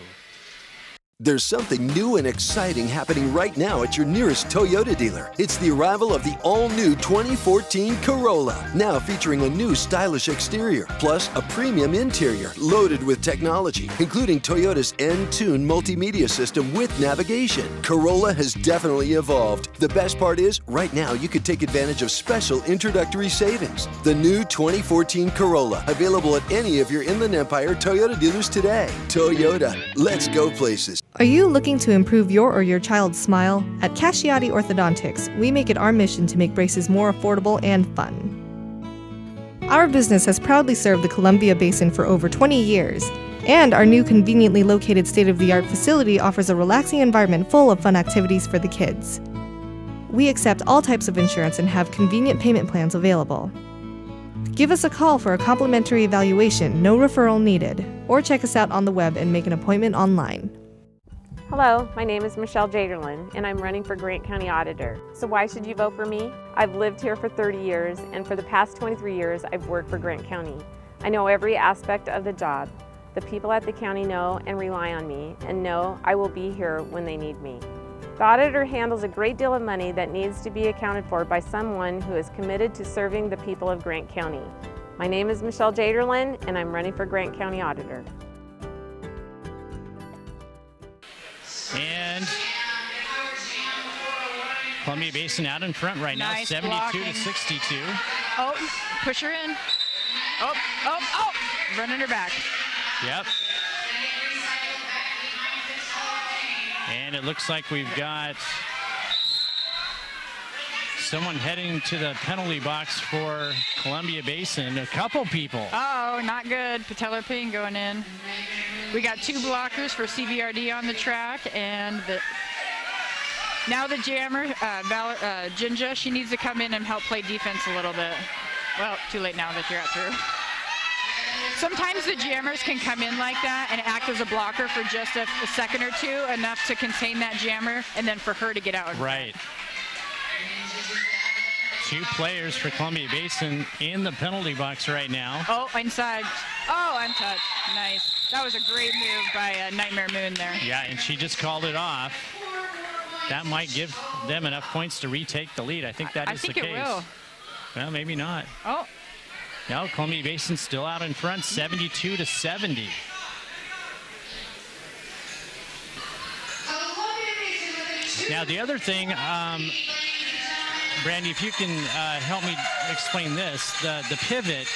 There's something new and exciting happening right now at your nearest Toyota dealer. It's the arrival of the all-new 2014 Corolla, now featuring a new stylish exterior, plus a premium interior loaded with technology, including Toyota's N-Tune multimedia system with navigation. Corolla has definitely evolved. The best part is, right now you could take advantage of special introductory savings. The new 2014 Corolla, available at any of your Inland Empire Toyota dealers today. Toyota, let's go places. Are you looking to improve your or your child's smile? At Casciotti Orthodontics, we make it our mission to make braces more affordable and fun. Our business has proudly served the Columbia Basin for over 20 years, and our new conveniently located state-of-the-art facility offers a relaxing environment full of fun activities for the kids. We accept all types of insurance and have convenient payment plans available. Give us a call for a complimentary evaluation, no referral needed, or check us out on the web and make an appointment online. Hello, my name is Michelle Jaderlin, and I'm running for Grant County Auditor. So why should you vote for me? I've lived here for 30 years, and for the past 23 years, I've worked for Grant County. I know every aspect of the job. The people at the county know and rely on me, and know I will be here when they need me. The auditor handles a great deal of money that needs to be accounted for by someone who is committed to serving the people of Grant County. My name is Michelle Jaderlin, and I'm running for Grant County Auditor. And Columbia Basin out in front right now, Nice 72-62. Oh, push her in. Oh, oh, oh! Running her back. Yep. And it looks like we've got someone heading to the penalty box for Columbia Basin. A couple people. Oh, not good. Patellar pain going in. We got two blockers for CVRD on the track, and now the jammer, Jinja, she needs to come in and help play defense a little bit. Well, too late now that you're out through. Sometimes the jammers can come in like that and act as a blocker for just a second or two, enough to contain that jammer, and then for her to get out. Right. 2 players for Columbia Basin in the penalty box right now. Oh, inside. Oh, untouched. Nice. That was a great move by Nightmare Moon there. Yeah, and she just called it off. That might give them enough points to retake the lead. I think that is the case. I think it will. Well, maybe not. Oh. No, Columbia Basin still out in front, 72-70. Now, the other thing, Brandy, if you can help me explain this, the pivot,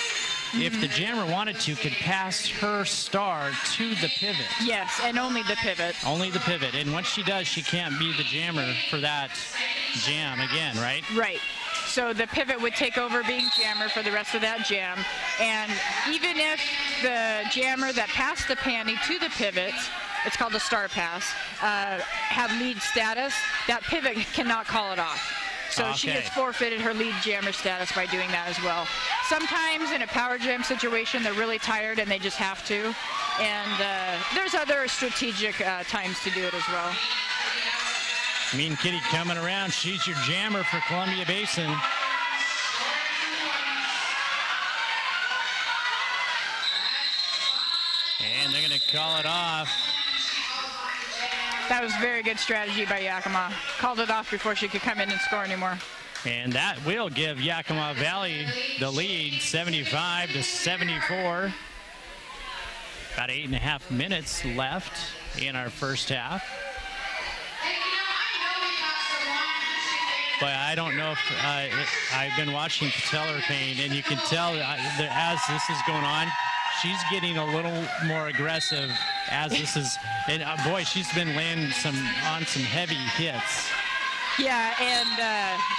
if the jammer wanted to, could pass her star to the pivot. Yes, and only the pivot. Only the pivot. And once she does, she can't be the jammer for that jam again, right? Right. So the pivot would take over being jammer for the rest of that jam. And even if the jammer that passed the panty to the pivot, it's called a star pass, have lead status, that pivot cannot call it off. So she has forfeited her lead jammer status by doing that as well. Sometimes in a power jam situation, they're really tired and they just have to. And there's other strategic times to do it as well. Mean Kitty coming around. She's your jammer for Columbia Basin. And they're going to call it off. That was very good strategy by Yakima. Called it off before she could come in and score anymore. And that will give Yakima Valley the lead, 75-74. About 8.5 minutes left in our first half. But I don't know if I've been watching patellar pain, and you can tell as this is going on, she's getting a little more aggressive as this is, and boy, she's been landing on some heavy hits. Yeah, and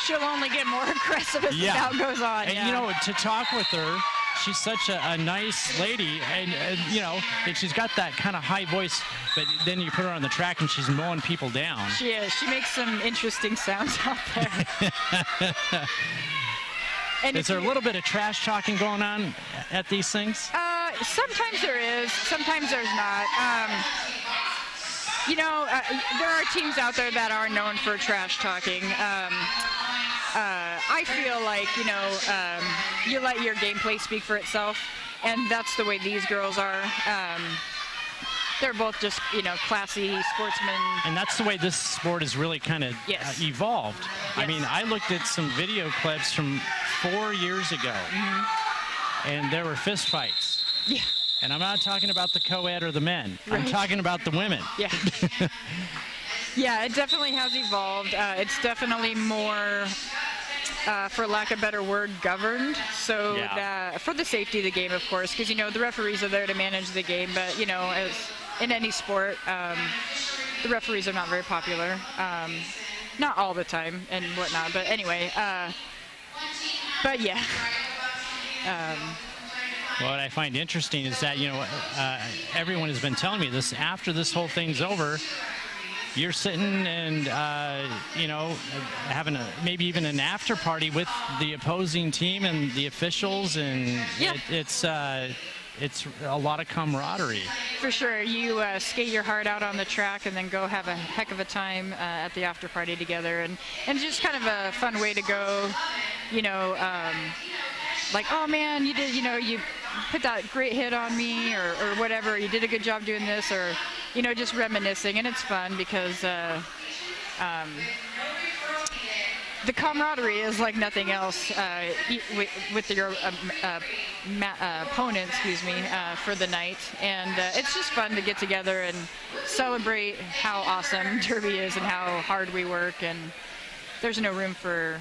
she'll only get more aggressive as the bout goes on. And you know, to talk with her, she's such a nice lady, and you know, and she's got that kind of high voice, but then you put her on the track and she's mowing people down. She is. She makes some interesting sounds out there. And is there a little bit of trash talking going on at these things? Sometimes there is, sometimes there's not. You know, there are teams out there that are known for trash talking. I feel like, you know, you let your gameplay speak for itself, and that's the way these girls are. They're both just, you know, classy sportsmen. And that's the way this sport has really kind of evolved. Yes. I mean, I looked at some video clips from 4 years ago, and there were fist fights. Yeah. And I'm not talking about the co-ed or the men. Right. I'm talking about the women. Yeah. Yeah, it definitely has evolved. It's definitely more, for lack of a better word, governed. So that, for the safety of the game, of course, because, you know, the referees are there to manage the game. But, you know, as in any sport, the referees are not very popular. Not all the time and whatnot. But anyway, but yeah. What I find interesting is that, you know, everyone has been telling me this, after this whole thing's over, you're sitting and, you know, having maybe even an after party with the opposing team and the officials, and it's a lot of camaraderie. For sure. You skate your heart out on the track and then go have a heck of a time at the after party together, and just kind of a fun way to go, you know, like, oh man, you did, you know, you put that great hit on me, or whatever, you did a good job doing this, or, you know, just reminiscing. And it's fun because the camaraderie is like nothing else with your opponent, for the night. And it's just fun to get together and celebrate how awesome Derby is and how hard we work. And there's no room for...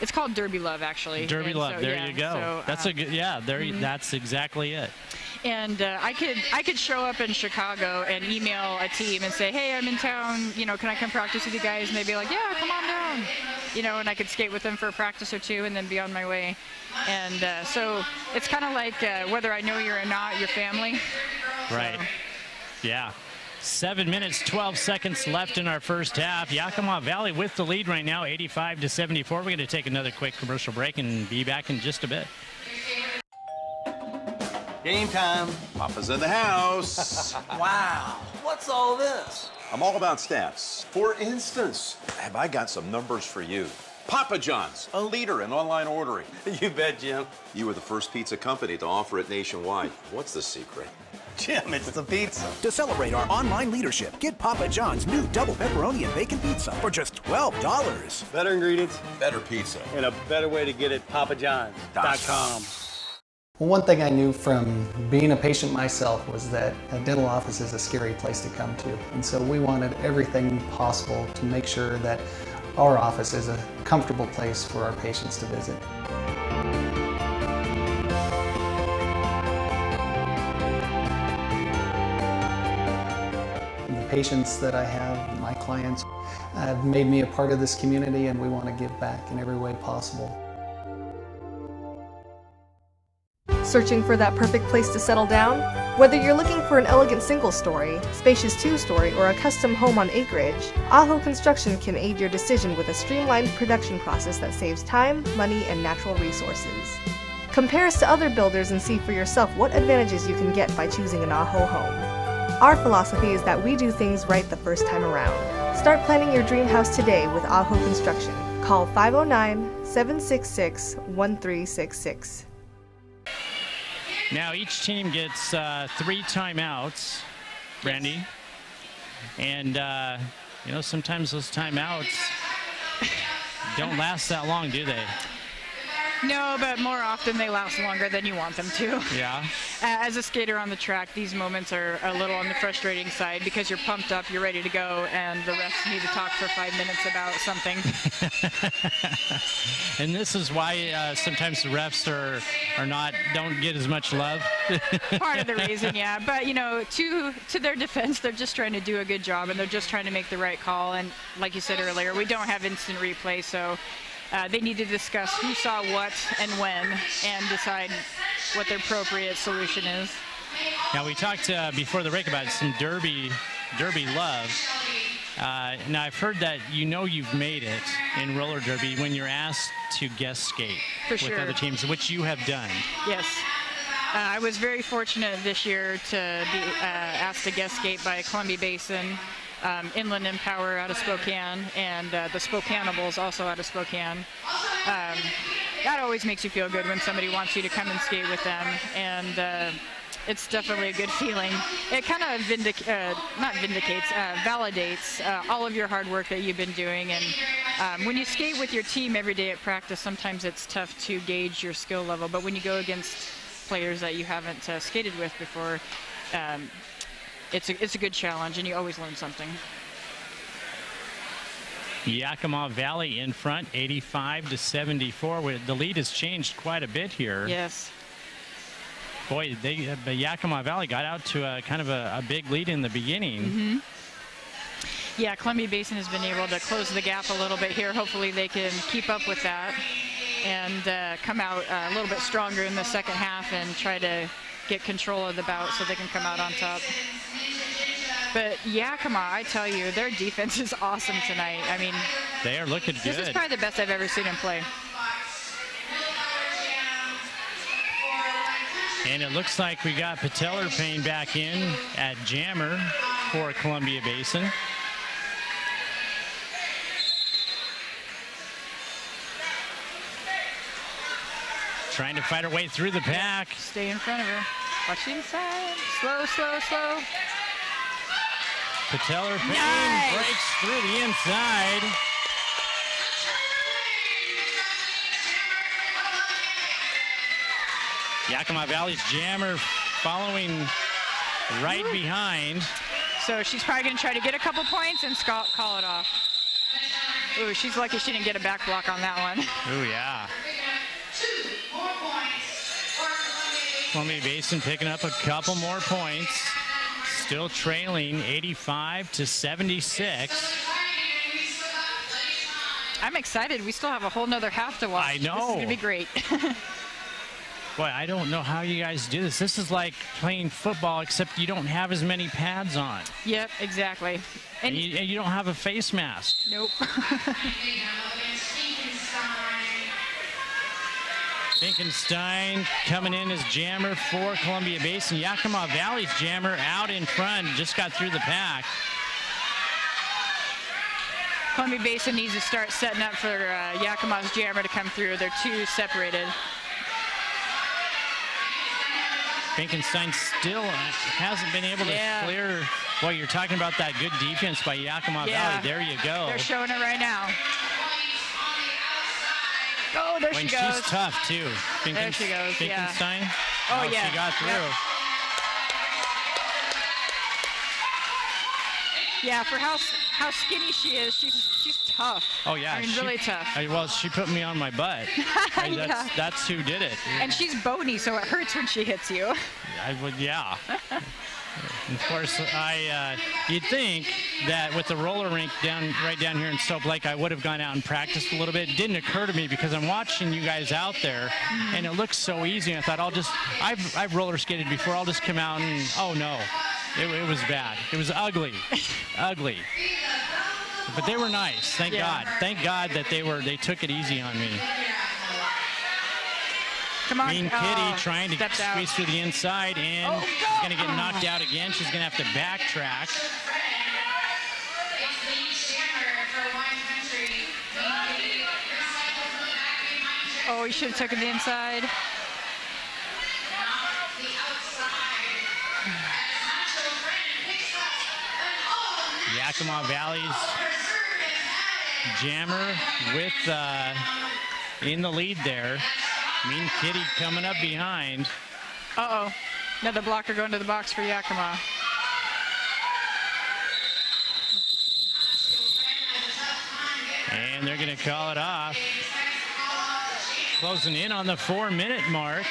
It's called Derby Love, actually. Derby Love. So, there you go. So, that's a good. Yeah, there. That's exactly it. And I could show up in Chicago and email a team and say, hey, I'm in town. You know, can I come practice with you guys? And they'd be like, yeah, come on down. You know, and I could skate with them for a practice or two and then be on my way. And so it's kind of like whether I know you or not, your family. Right. So. Yeah. 7 minutes, 12 seconds left in our first half. Yakima Valley with the lead right now, 85-74. We're going to take another quick commercial break and be back in just a bit. Game time. Papa's in the house. Wow. What's all this? I'm all about stats. For instance, have I got some numbers for you? Papa John's, a leader in online ordering. You bet, Jim. You were the first pizza company to offer it nationwide. What's the secret? Jim, it's the pizza. To celebrate our online leadership, get Papa John's new double pepperoni and bacon pizza for just $12. Better ingredients, better pizza, and a better way to get it, papajohns.com. Well, one thing I knew from being a patient myself was that a dental office is a scary place to come to. And so we wanted everything possible to make sure that our office is a comfortable place for our patients to visit. The patients that I have, my clients, have made me a part of this community, and we want to give back in every way possible. Searching for that perfect place to settle down? Whether you're looking for an elegant single-story, spacious two-story, or a custom home on acreage, Aho Construction can aid your decision with a streamlined production process that saves time, money, and natural resources. Compare us to other builders and see for yourself what advantages you can get by choosing an Aho home. Our philosophy is that we do things right the first time around. Start planning your dream house today with Aho Construction. Call 509-766-1366. Now each team gets 3 timeouts, Brandy, and you know, sometimes those timeouts don't last that long, do they? No, but more often they last longer than you want them to. Yeah. As a skater on the track, these moments are a little on the frustrating side because you're pumped up, you're ready to go, and the refs need to talk for 5 minutes about something. And this is why sometimes the refs don't get as much love. Part of the reason, yeah. But you know, to their defense, they're just trying to do a good job, and they're just trying to make the right call. And like you said earlier, we don't have instant replay, so they need to discuss who saw what and when and decide what the appropriate solution is. Now, we talked before the break about some derby love. Now, I've heard that you've made it in roller derby when you're asked to guest skate with other teams, which you have done. Yes. I was very fortunate this year to be asked to guest skate by Columbia Basin, Inland Empower out of Spokane, and the Spokaneables also out of Spokane. That always makes you feel good when somebody wants you to come and skate with them, and it's definitely a good feeling. It kind of validates all of your hard work that you've been doing, and when you skate with your team every day at practice, sometimes it's tough to gauge your skill level, but when you go against players that you haven't skated with before, it's a good challenge, and you always learn something. Yakima Valley in front, 85-74. The lead has changed quite a bit here. Yes. Boy, the Yakima Valley got out to kind of a big lead in the beginning. Mm-hmm. Yeah, Columbia Basin has been able to close the gap a little bit here. Hopefully they can keep up with that and come out a little bit stronger in the second half and try to get control of the bout so they can come out on top. But Yakima, I tell you, their defense is awesome tonight. I mean, they are looking good. This is probably the best I've ever seen them play. And it looks like we got patellar pain back in at jammer for Columbia Basin. Trying to fight her way through the pack. Stay in front of her. Watch the inside. Slow, slow, slow. Patellar pain breaks through the inside. Yakima Valley's jammer following right behind. So she's probably going to try to get a couple points and call it off. Ooh, she's lucky she didn't get a back block on that one. Ooh, yeah. Columbia Basin picking up a couple more points. Still trailing 85-76. I'm excited. We still have a whole nother half to watch. I know. This is going to be great. Boy, I don't know how you guys do this. This is like playing football, except you don't have as many pads on. Yep, exactly. And you don't have a face mask. Nope. Finkenstein coming in as jammer for Columbia Basin. Yakima Valley's jammer out in front, just got through the pack. Columbia Basin needs to start setting up for Yakima's jammer to come through. They're too separated. Finkenstein still hasn't been able to clear. Well, you're talking about that good defense by Yakima Valley. There you go. They're showing it right now. Oh, there she goes. She's tough, too. There she goes, Finkenstein. Oh, yeah. She got through. Yep. Yeah, for how skinny she is, she's tough. Oh, yeah. I mean, really tough. Well, she put me on my butt. That's who did it. And she's bony, so it hurts when she hits you. Yeah. Of course, you'd think that with the roller rink right down here in Soap Lake, I would have gone out and practiced a little bit. It didn't occur to me because I'm watching you guys out there, and it looks so easy. I thought I've roller skated before. I'll just come out and, oh no, it was bad. It was ugly, ugly. But they were nice. Thank God. Thank God that they took it easy on me. Come on. Mean Kitty trying to squeeze through the inside, and she's going to get knocked out again. She's going to have to backtrack. Oh, he should have taken the inside. Yakima Valley's jammer with in the lead there. Mean Kitty coming up behind. Uh-oh. Another blocker going to the box for Yakima. And they're going to call it off. Closing in on the 4-minute mark.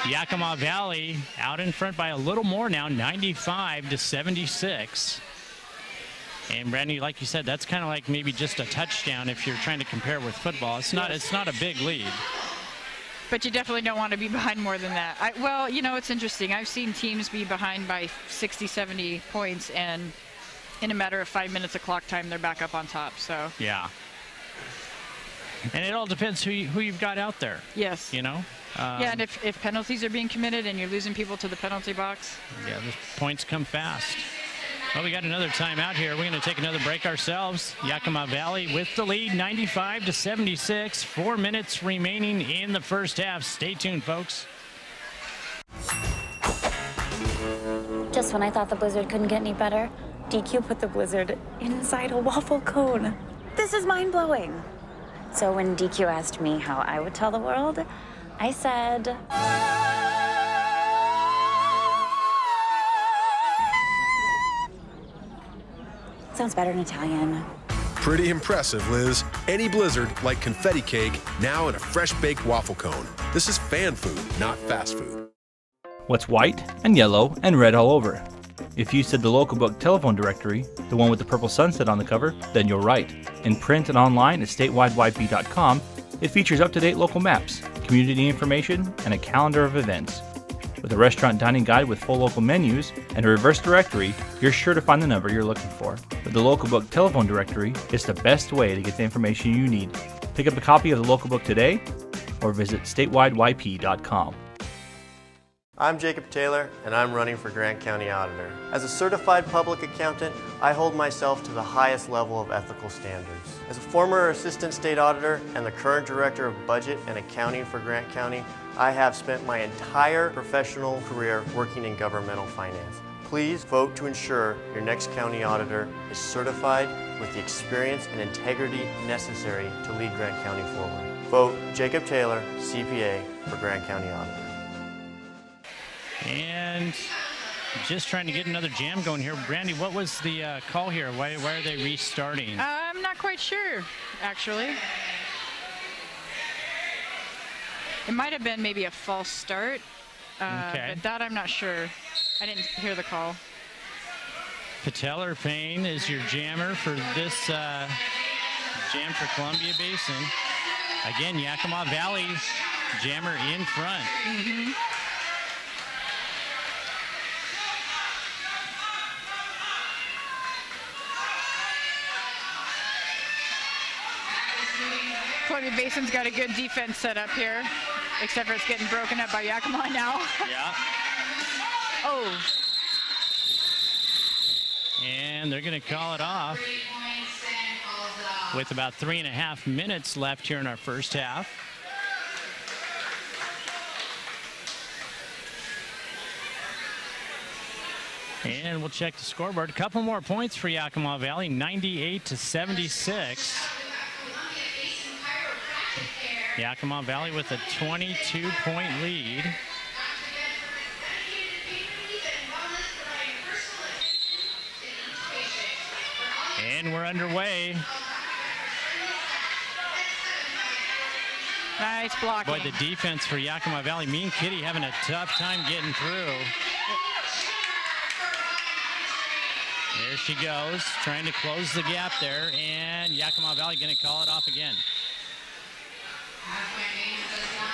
Yakima Valley out in front by a little more now, 95-76. And Brandy, like you said, that's kind of like maybe just a touchdown if you're trying to compare with football. It's not a big lead. But you definitely don't want to be behind more than that. Well, you know, it's interesting. I've seen teams be behind by 60, 70 points, and in a matter of 5 minutes of clock time, they're back up on top. So yeah. And it all depends who you've got out there. Yes. You know? Yeah, and if penalties are being committed and you're losing people to the penalty box. Yeah, the points come fast. Well, we got another timeout here. We're going to take another break ourselves. Yakima Valley with the lead, 95-76. 4 minutes remaining in the first half. Stay tuned, folks. Just when I thought the blizzard couldn't get any better, DQ put the blizzard inside a waffle cone. This is mind-blowing. So when DQ asked me how I would tell the world, I said... Sounds better in Italian. Pretty impressive, Liz. Any blizzard, like confetti cake, now in a fresh-baked waffle cone. This is fan food, not fast food. What's white and yellow and red all over? If you said the local book telephone directory, the one with the purple sunset on the cover, then you're right. In print and online at statewideyp.com, it features up-to-date local maps, community information, and a calendar of events. With a restaurant dining guide with full local menus and a reverse directory, you're sure to find the number you're looking for. With the local book telephone directory, it's the best way to get the information you need. Pick up a copy of the local book today or visit statewideyp.com. I'm Jacob Taylor, and I'm running for Grant County Auditor. As a certified public accountant, I hold myself to the highest level of ethical standards. As a former assistant state auditor and the current director of budget and accounting for Grant County, I have spent my entire professional career working in governmental finance. Please vote to ensure your next county auditor is certified with the experience and integrity necessary to lead Grant County forward. Vote Jacob Taylor, CPA, for Grant County Auditor. And just trying to get another jam going here. Brandy, what was the call here? Why are they restarting? I'm not quite sure, actually. It might have been maybe a false start, okay. But that I'm not sure. I didn't hear the call. Patellar Payne is your jammer for this jam for Columbia Basin. Again, Yakima Valley jammer in front. Mm-hmm. Columbia Basin's got a good defense set up here, except for it's getting broken up by Yakima now. Yeah. Oh. And and they're going to call it off with about 3.5 minutes left here in our first half. And we'll check the scoreboard. A couple more points for Yakima Valley, 98-76. Yakima Valley with a 22-point lead. And we're underway. Nice blocking. Boy, the defense for Yakima Valley. Mean Kitty having a tough time getting through. There she goes, trying to close the gap there, and Yakima Valley going to call it off again.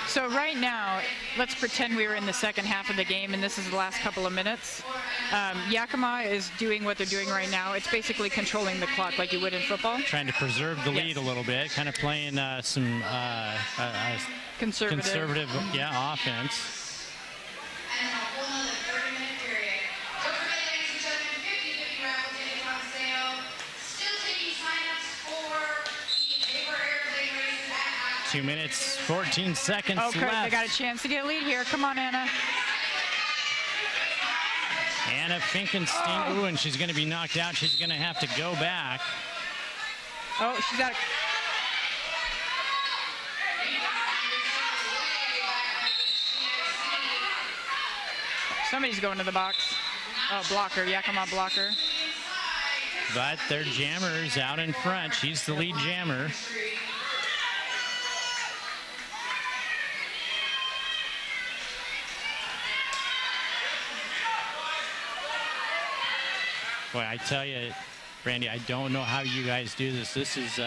So right now, let's pretend we were in the second half of the game, and this is the last couple of minutes. Yakima is doing what they're doing right now. It's basically controlling the clock like you would in football. Trying to preserve the lead a little bit, kind of playing some conservative offense. Two minutes, 14 seconds left. They got a chance to get a lead here. Come on, Anna. Anna Finkenstein. Ooh, and she's going to be knocked out. She's going to have to go back. Oh, she's got. Somebody's going to the box. Oh, blocker, Yakima blocker. But their jammer's out in front. She's the lead jammer. Boy, I tell you, Brandy, I don't know how you guys do this. This is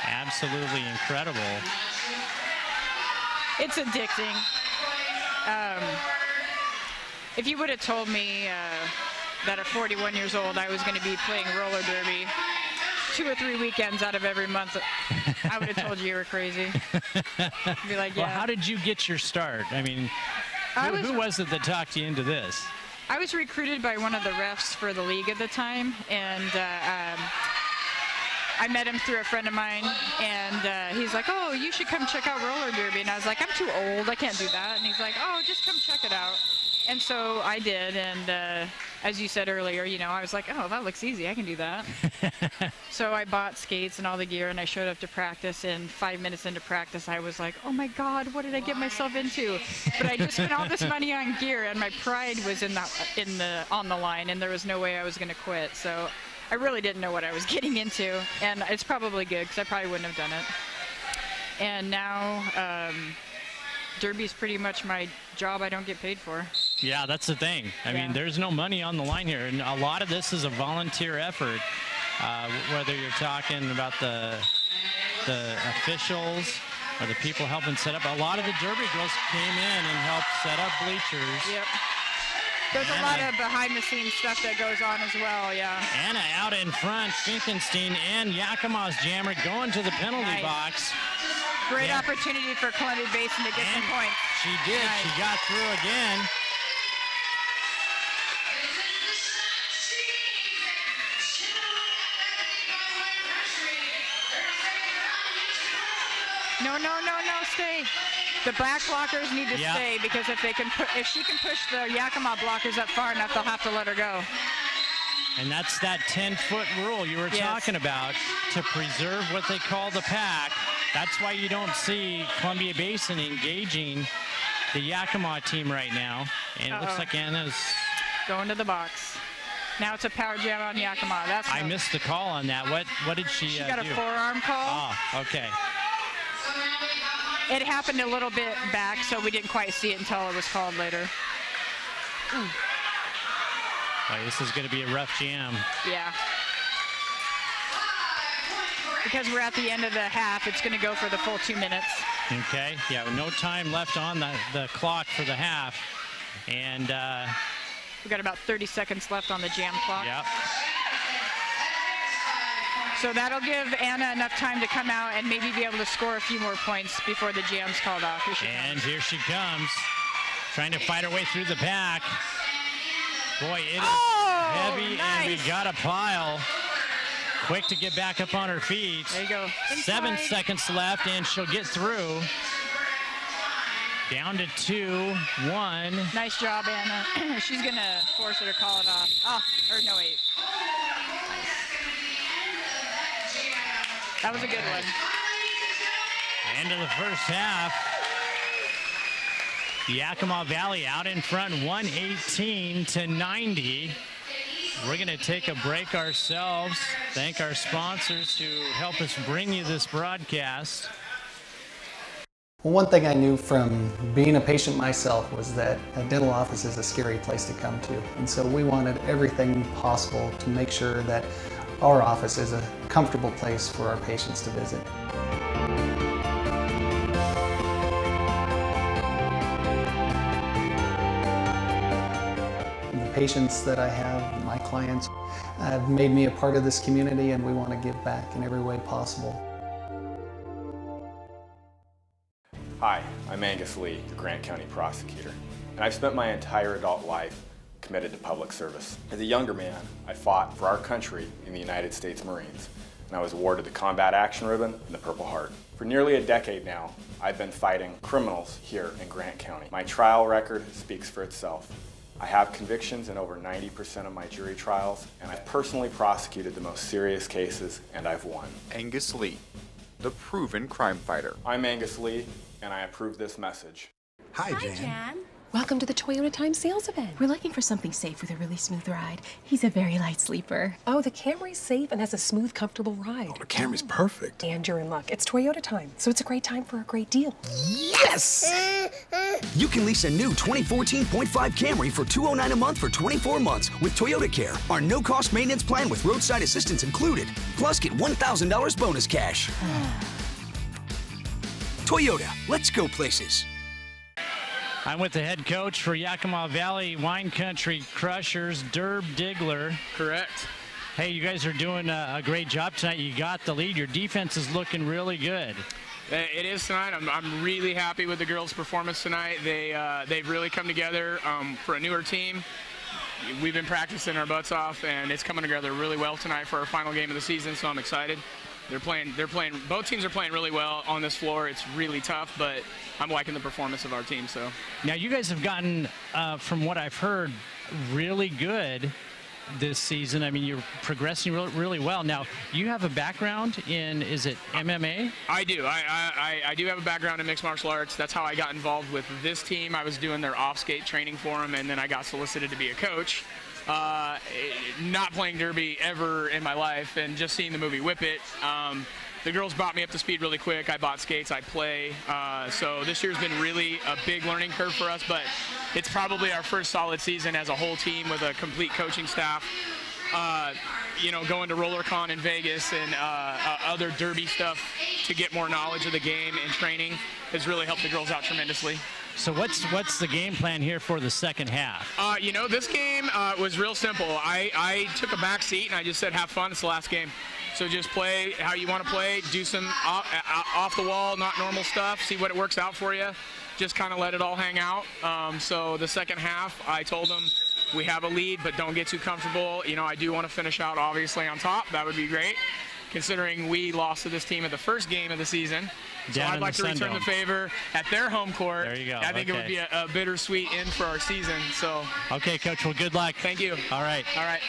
absolutely incredible. It's addicting. If you would have told me that at 41 years old I was going to be playing roller derby 2 or 3 weekends out of every month, I would have told you were crazy. Be like, yeah. Well, how did you get your start? I mean, who was it that talked you into this? I was recruited by one of the refs for the league at the time, and I met him through a friend of mine, and he's like, oh, you should come check out roller derby. And I was like, I'm too old, I can't do that. And he's like, oh, just come check it out. And so I did, and as you said earlier, you know, I was like, oh, that looks easy, I can do that. So I bought skates and all the gear, and I showed up to practice, and 5 minutes into practice, I was like, oh my God, what did I get myself into? But I just spent all this money on gear, and my pride was on the line, and there was no way I was going to quit. So I really didn't know what I was getting into, and it's probably good, because I probably wouldn't have done it. And now derby's pretty much my job I don't get paid for. Yeah, that's the thing. I mean, there's no money on the line here, and a lot of this is a volunteer effort. Whether you're talking about the officials or the people helping set up. A lot of the derby girls came in and helped set up bleachers. Yep. There's a lot of behind-the-scenes stuff that goes on as well, yeah. Anna out in front, Finkenstein and Yakima's jammer going to the penalty box. Great opportunity for Columbia Basin to get some points. She did. Nice. She got through again. No, stay. The back blockers need to stay, because if she can push the Yakima blockers up far enough, they'll have to let her go. And that's that 10-foot rule you were talking about, to preserve what they call the pack. That's why you don't see Columbia Basin engaging the Yakima team right now. And it looks like Anna's going to the box. Now it's a power jam on Yakima. I missed the call on that. What did she do? She got a forearm call. Oh, okay. It happened a little bit back, so we didn't quite see it until it was called later. Boy, this is going to be a rough jam. Yeah. Because we're at the end of the half, it's going to go for the full 2 minutes. Okay. Yeah, no time left on the clock for the half. And we got about 30 seconds left on the jam clock. Yep. So that'll give Anna enough time to come out and maybe be able to score a few more points before the jam's called off. Here she comes, trying to fight her way through the pack. Boy, heavy, and we got a pile. Quick to get back up on her feet. There you go. 7 seconds left, and she'll get through. Down to 2-1. Nice job, Anna. She's going to force her to call it off. Oh, or no, wait. That was a good one. End of the first half. Yakima Valley out in front, 118-90. We're going to take a break ourselves. Thank our sponsors who help us bring you this broadcast. Well, one thing I knew from being a patient myself was that a dental office is a scary place to come to. And so we wanted everything possible to make sure that our office is a comfortable place for our patients to visit. The patients that I have, my clients, have made me a part of this community, and we want to give back in every way possible. Hi, I'm Angus Lee, the Grant County prosecutor, and I've spent my entire adult life committed to public service. As a younger man, I fought for our country in the United States Marines, and I was awarded the Combat Action Ribbon and the Purple Heart. For nearly a decade now, I've been fighting criminals here in Grant County. My trial record speaks for itself. I have convictions in over 90% of my jury trials, and I've personally prosecuted the most serious cases, and I've won. Angus Lee, the proven crime fighter. I'm Angus Lee, and I approve this message. Hi, Jan. Welcome to the Toyota Time sales event. We're looking for something safe with a really smooth ride. He's a very light sleeper. Oh, the Camry's safe and has a smooth, comfortable ride. Oh, the Camry's perfect. And you're in luck. It's Toyota Time, so it's a great time for a great deal. Yes! You can lease a new 2014.5 Camry for $209 a month for 24 months with Toyota Care, our no-cost maintenance plan with roadside assistance included. Plus, get $1,000 bonus cash. Toyota, let's go places. I'm with the head coach for Yakima Valley Wine Country Crushers, Derb Digler. Correct. Hey, you guys are doing a great job tonight. You got the lead. Your defense is looking really good. It is tonight. I'm really happy with the girls' performance tonight. They've really come together for a newer team. We've been practicing our butts off, and it's coming together really well tonight for our final game of the season, so I'm excited. Both teams are playing really well on this floor. It's really tough, but I'm liking the performance of our team. So now you guys have gotten, from what I've heard, really good this season. I mean, you're progressing really well. Now, you have a background in, is it MMA? I do. I do have a background in mixed martial arts. That's how I got involved with this team. I was doing their off-skate training for them, and then I got solicited to be a coach. Not playing derby ever in my life, and just seeing the movie Whip It, the girls brought me up to speed really quick. I bought skates, I play, so this year's been really a big learning curve for us, but it's probably our first solid season as a whole team with a complete coaching staff. You know, going to RollerCon in Vegas and other derby stuff to get more knowledge of the game and training has really helped the girls out tremendously. So what's the game plan here for the second half? You know, this game was real simple. I took a back seat and I just said, have fun. It's the last game. So just play how you want to play. Do some off the wall, not normal stuff. See what it works out for you. Just kind of let it all hang out. So the second half, I told them we have a lead, but don't get too comfortable. You know, I do want to finish out obviously on top. That would be great, considering we lost to this team at the first game of the season. So I'd like to return the favor at their home court. There you go. I think it would be a bittersweet end for our season. So. Okay, Coach. Well, good luck. Thank you. All right. All right.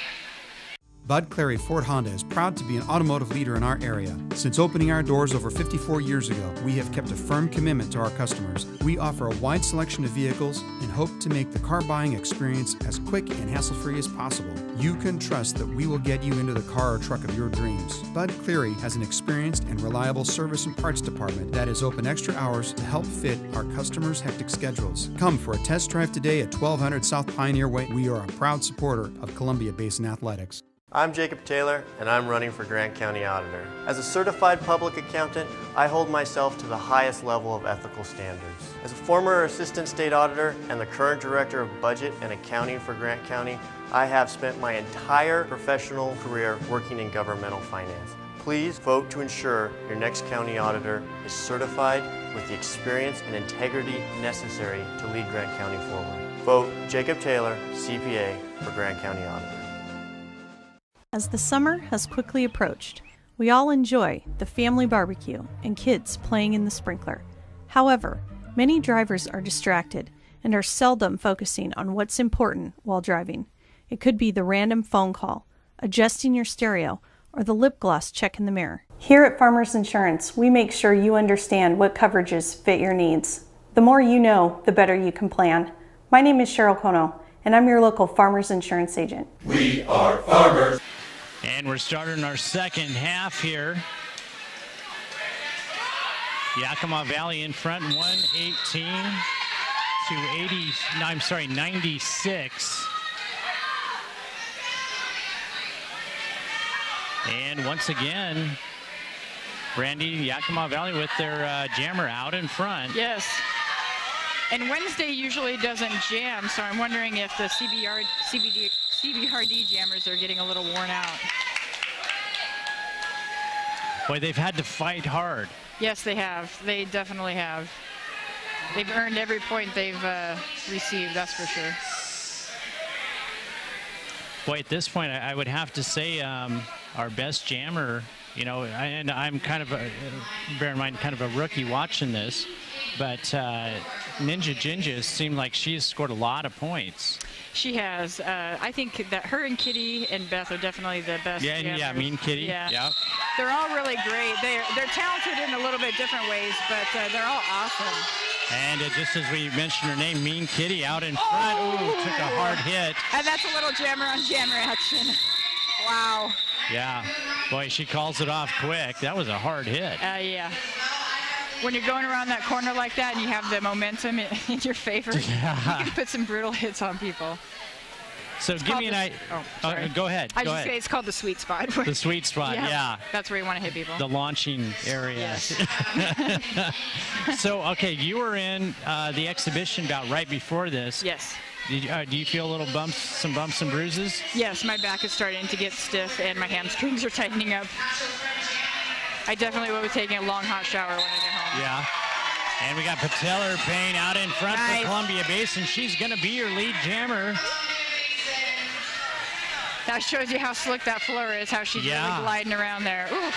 Bud Clary Ford Honda is proud to be an automotive leader in our area. Since opening our doors over 54 years ago, we have kept a firm commitment to our customers. We offer a wide selection of vehicles and hope to make the car buying experience as quick and hassle-free as possible. You can trust that we will get you into the car or truck of your dreams. Bud Cleary has an experienced and reliable service and parts department that is open extra hours to help fit our customers' hectic schedules. Come for a test drive today at 1200 South Pioneer Way. We are a proud supporter of Columbia Basin Athletics. I'm Jacob Taylor, and I'm running for Grant County Auditor. As a certified public accountant, I hold myself to the highest level of ethical standards. As a former Assistant State Auditor and the current Director of Budget and Accounting for Grant County, I have spent my entire professional career working in governmental finance. Please vote to ensure your next county auditor is certified with the experience and integrity necessary to lead Grant County forward. Vote Jacob Taylor, CPA, for Grant County Auditor. As the summer has quickly approached, we all enjoy the family barbecue and kids playing in the sprinkler. However, many drivers are distracted and are seldom focusing on what's important while driving. It could be the random phone call, adjusting your stereo, or the lip gloss check in the mirror. Here at Farmers Insurance, we make sure you understand what coverages fit your needs. The more you know, the better you can plan. My name is Cheryl Kono, and I'm your local Farmers Insurance agent. We are farmers. And we're starting our second half here. Yakima Valley in front, 118 to 96. And once again, Brandy, Yakima Valley with their jammer out in front. Yes. And Wednesday usually doesn't jam, so I'm wondering if the CBRD jammers are getting a little worn out. Boy, they've had to fight hard. Yes, they have. They definitely have. They've earned every point they've received, that's for sure. Boy, at this point, I would have to say our best jammer, you know, and I'm kind of bear in mind, kind of a rookie watching this, but Ninja Ginja seemed like she's scored a lot of points. She has. I think that her and Kitty and Beth are definitely the best jammers. Yeah, Mean Kitty. Yeah. Yep. They're all really great. They're talented in a little bit different ways, but they're all awesome. And just as we mentioned her name, Mean Kitty out in front. Ooh, took a hard hit. And that's a little jammer on jammer action. Wow. Yeah. Boy, she calls it off quick. That was a hard hit. Yeah. When you're going around that corner like that and you have the momentum in your favor, yeah, you can put some brutal hits on people. So give me an idea. Go ahead. I just say it's called the sweet spot. The sweet spot, yeah. That's where you want to hit people. The launching area. Yes. So, okay, you were in the exhibition bout right before this. Yes. Do you feel a little some bumps and bruises? Yes, my back is starting to get stiff and my hamstrings are tightening up. I definitely will be taking a long hot shower when I get home. Yeah. And we got Patellar Payne out in front for Columbia Basin. She's going to be your lead jammer. That shows you how slick that floor is, how she's really gliding around there. Ooh.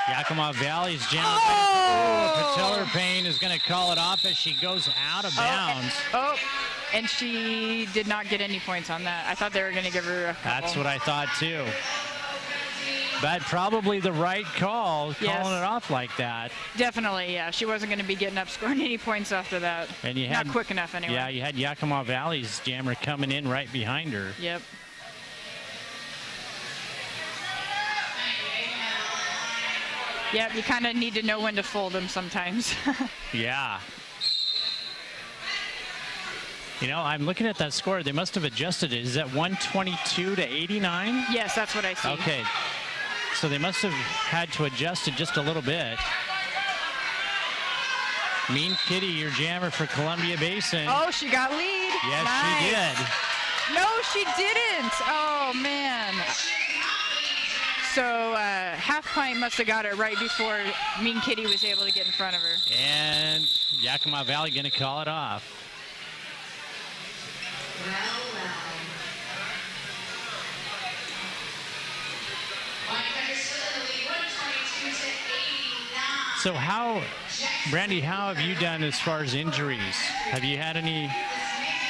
Yakima Valley's jammer. Oh! Patellar Payne is going to call it off as she goes out of bounds. And she did not get any points on that. I thought they were going to give her a couple. That's what I thought too. But probably the right call, calling it off like that. Definitely, yeah. She wasn't going to be getting up, scoring any points after that. And you not quick enough anyway. Yeah, you had Yakima Valley's jammer coming in right behind her. Yep. Yep, you kind of need to know when to fold them sometimes. Yeah. You know, I'm looking at that score. They must have adjusted it. Is that 122 to 89? Yes, that's what I see. Okay. So they must have had to adjust it just a little bit. Mean Kitty, your jammer for Columbia Basin. Oh, she got lead. Yes, nice. she did. No, she didn't. Oh, man. So Half Pint must have got it right before Mean Kitty was able to get in front of her. And Yakima Valley going to call it off. So Brandy, how have you done as far as injuries? Have you had any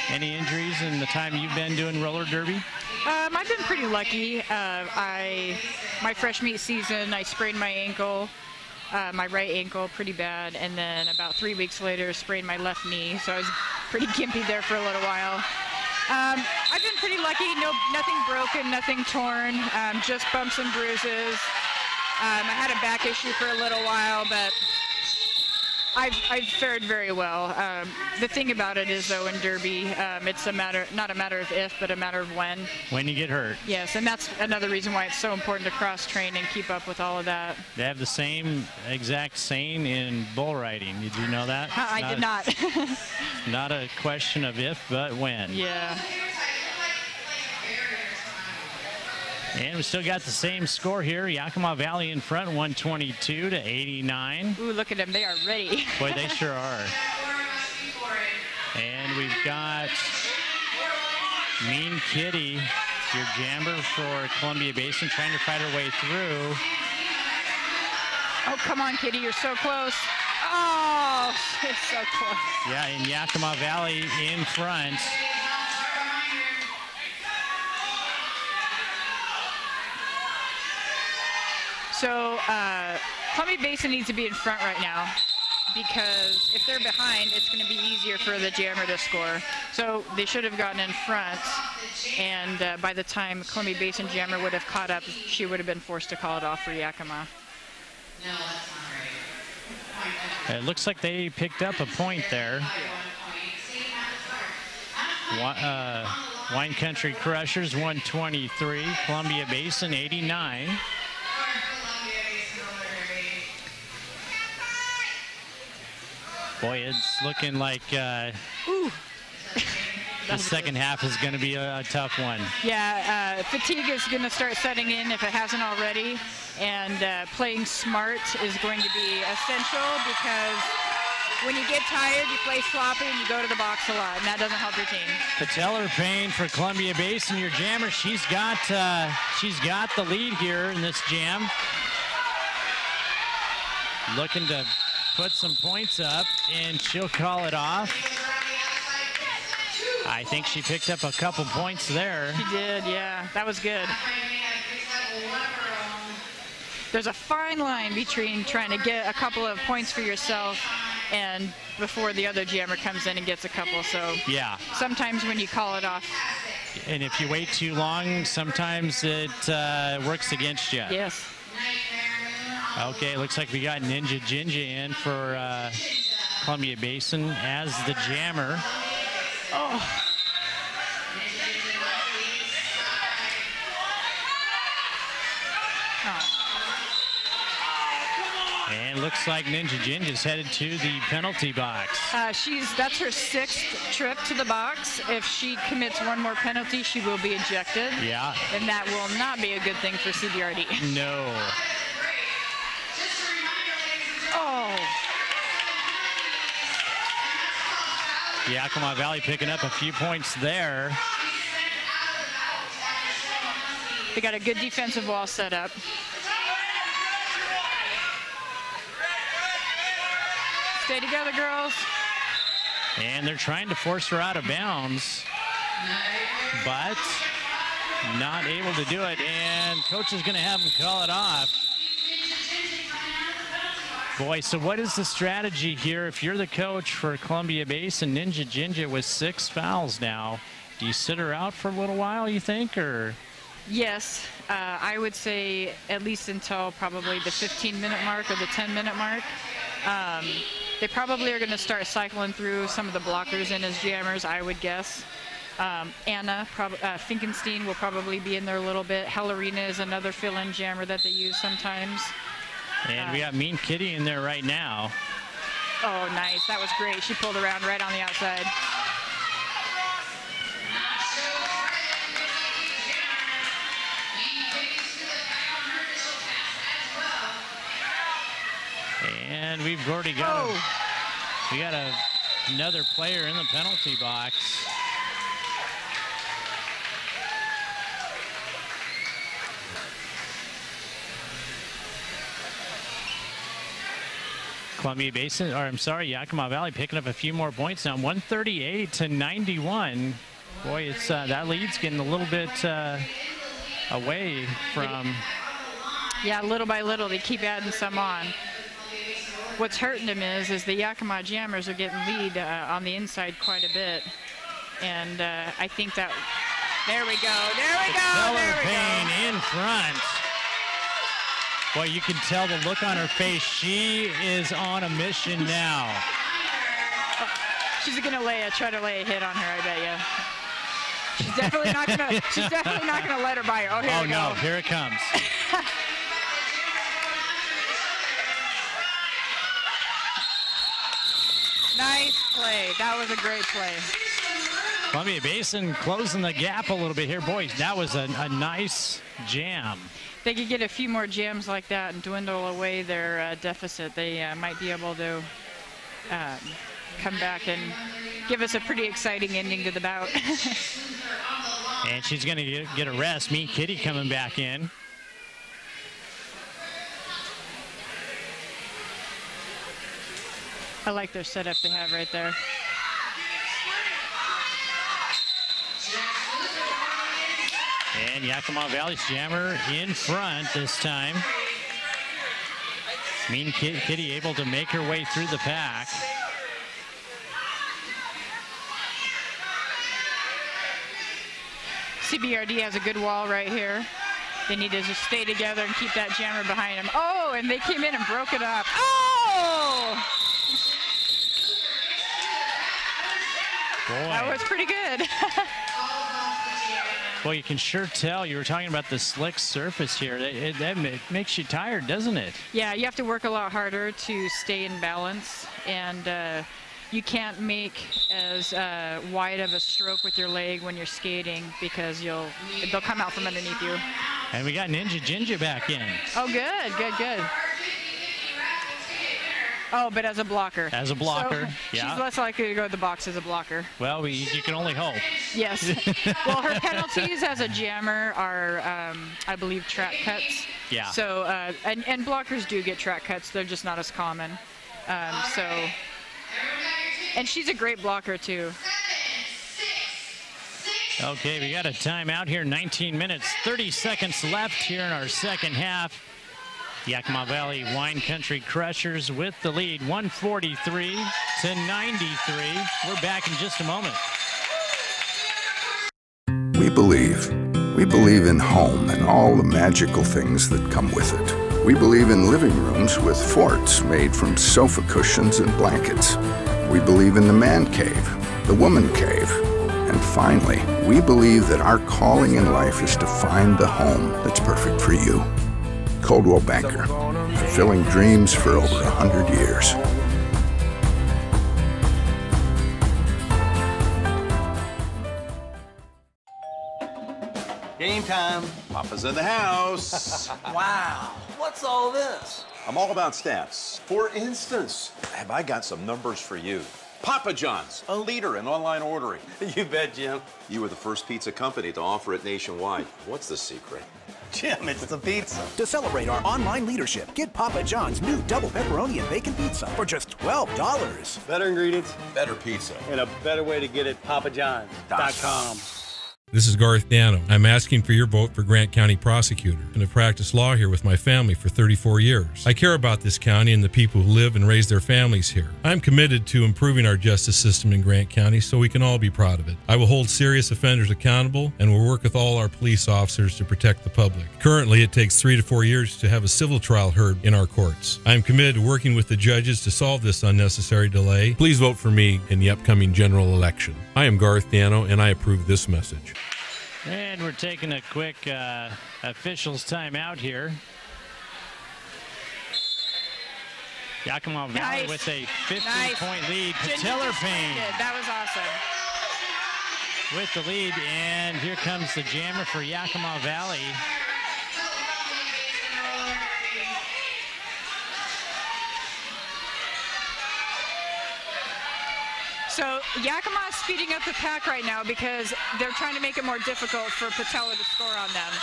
injuries in the time you've been doing roller derby? I've been pretty lucky. My fresh meet season, I sprained my ankle, my right ankle pretty bad, and then about 3 weeks later, sprained my left knee. So I was pretty gimpy there for a little while. I've been pretty lucky. Nothing broken, nothing torn, just bumps and bruises. I had a back issue for a little while, but I've fared very well. The thing about it is, though, in Derby, it's not a matter of if, but a matter of when. When you get hurt. Yes, and that's another reason why it's so important to cross-train and keep up with all of that. They have the same exact saying in bull riding. Did you know that? I did not. Not a question of if, but when. Yeah. And we still got the same score here. Yakima Valley in front, 122 to 89. Ooh, look at them. They are ready. Boy, they sure are. And we've got Mean Kitty, your jammer for Columbia Basin, trying to fight her way through. Oh, come on, Kitty, you're so close. Oh, she's so close. Yeah, in Yakima Valley in front. So Columbia Basin needs to be in front right now, because if they're behind, it's going to be easier for the jammer to score. So they should have gotten in front, and by the time Columbia Basin jammer would have caught up, she would have been forced to call it off for Yakima. It looks like they picked up a point there. Wine Country Crushers 123, Columbia Basin 89. Boy, it's looking like the second half is going to be a tough one. Yeah, fatigue is going to start setting in if it hasn't already, and playing smart is going to be essential, because when you get tired, you play sloppy and you go to the box a lot, and that doesn't help your team. Patellar Payne for Columbia Basin, your jammer. She's got the lead here in this jam. Looking to put some points up, and she'll call it off. I think she picked up a couple points there. She did, yeah. That was good. There's a fine line between trying to get a couple of points for yourself and before the other jammer comes in and gets a couple. So yeah, sometimes when you call it off, and if you wait too long, sometimes it works against you. Yes. Okay, looks like we got Ninja Jinja in for Columbia Basin as the jammer. Oh. And looks like Ninja Jinja's headed to the penalty box. That's her 6th trip to the box. If she commits one more penalty, she will be ejected. Yeah. And that will not be a good thing for CBRD. No. Oh. Yakima Valley picking up a few points there. They got a good defensive wall set up. Stay together, girls. And they're trying to force her out of bounds, but not able to do it. And coach is going to have them call it off. Boy, so what is the strategy here? If you're the coach for Columbia Basin, Ninja Jinja with 6 fouls now, do you sit her out for a little while, you think, or? Yes, I would say at least until probably the 15-minute mark or the 10-minute mark. They probably are going to start cycling through some of the blockers in as jammers, I would guess. Anna Finkenstein will probably be in there a little bit. Hellerina is another fill-in jammer that they use sometimes. And we got Mean Kitty in there right now. Oh, nice. That was great. She pulled around right on the outside. And we've already got another player in the penalty box. Columbia Basin, or I'm sorry, Yakima Valley picking up a few more points now, 138-91. Boy, it's that lead's getting a little bit away from. Yeah, little by little, they keep adding some on. What's hurting them is the Yakima jammers are getting lead on the inside quite a bit, and I think that. There we go. There we go. There we Payne in front. Boy, you can tell the look on her face. She is on a mission now. She's gonna try to lay a hit on her, I bet you. She's definitely not gonna. She's definitely not gonna let her by her. Oh, here we go. Oh no, here it comes. Nice play. That was a great play. Columbia Basin closing the gap a little bit here. Boys, that was a nice jam. They could get a few more jams like that and dwindle away their deficit. They might be able to come back and give us a pretty exciting ending to the bout. And she's going to get a rest. Mean Kitty coming back in. I like their setup they have right there. And Yakima Valley's jammer in front this time. Mean Kitty able to make her way through the pack. CBRD has a good wall right here. They need to just stay together and keep that jammer behind them. Oh, and they came in and broke it up. Oh! Boy. That was pretty good. Well, you can sure tell. You were talking about the slick surface here. That makes you tired, doesn't it? Yeah, you have to work a lot harder to stay in balance, and you can't make as wide of a stroke with your leg when you're skating because they'll come out from underneath you. And we got Ninja Jinja back in. Oh, good, good, good. Oh, but as a blocker. As a blocker, so yeah. She's less likely to go to the box as a blocker. Well, you can only hope. Yes. Well, her penalties as a jammer are, I believe, track cuts. Yeah. So, and blockers do get track cuts. They're just not as common. And she's a great blocker, too. Okay, we got a timeout here. 19 minutes, 30 seconds left here in our second half. Yakima Valley Wine Country Crushers with the lead, 143 to 93. We're back in just a moment. We believe in home and all the magical things that come with it. We believe in living rooms with forts made from sofa cushions and blankets. We believe in the man cave, the woman cave, and finally, we believe that our calling in life is to find the home that's perfect for you. Coldwell Banker, fulfilling dreams for over 100 years. Game time. Papa's in the house. Wow, what's all this? I'm all about stats. For instance, have I got some numbers for you? Papa John's, a leader in online ordering. You bet, Jim. You were the first pizza company to offer it nationwide. What's the secret? Jim, it's the pizza. To celebrate our online leadership, get Papa John's new double pepperoni and bacon pizza for just $12. Better ingredients, better pizza, and a better way to get it, papajohns.com. This is Garth Dano. I'm asking for your vote for Grant County Prosecutor, and have practiced law here with my family for 34 years. I care about this county and the people who live and raise their families here. I'm committed to improving our justice system in Grant County so we can all be proud of it. I will hold serious offenders accountable and will work with all our police officers to protect the public. Currently, it takes 3 to 4 years to have a civil trial heard in our courts. I am committed to working with the judges to solve this unnecessary delay. Please vote for me in the upcoming general election. I am Garth Dano, and I approve this message. And we're taking a quick officials timeout here. Yakima Valley with a 50-point lead. Patellar Payne. That was awesome. With the lead, and here comes the jammer for Yakima Valley. So Yakima is speeding up the pack right now because they're trying to make it more difficult for Patellar to score on them.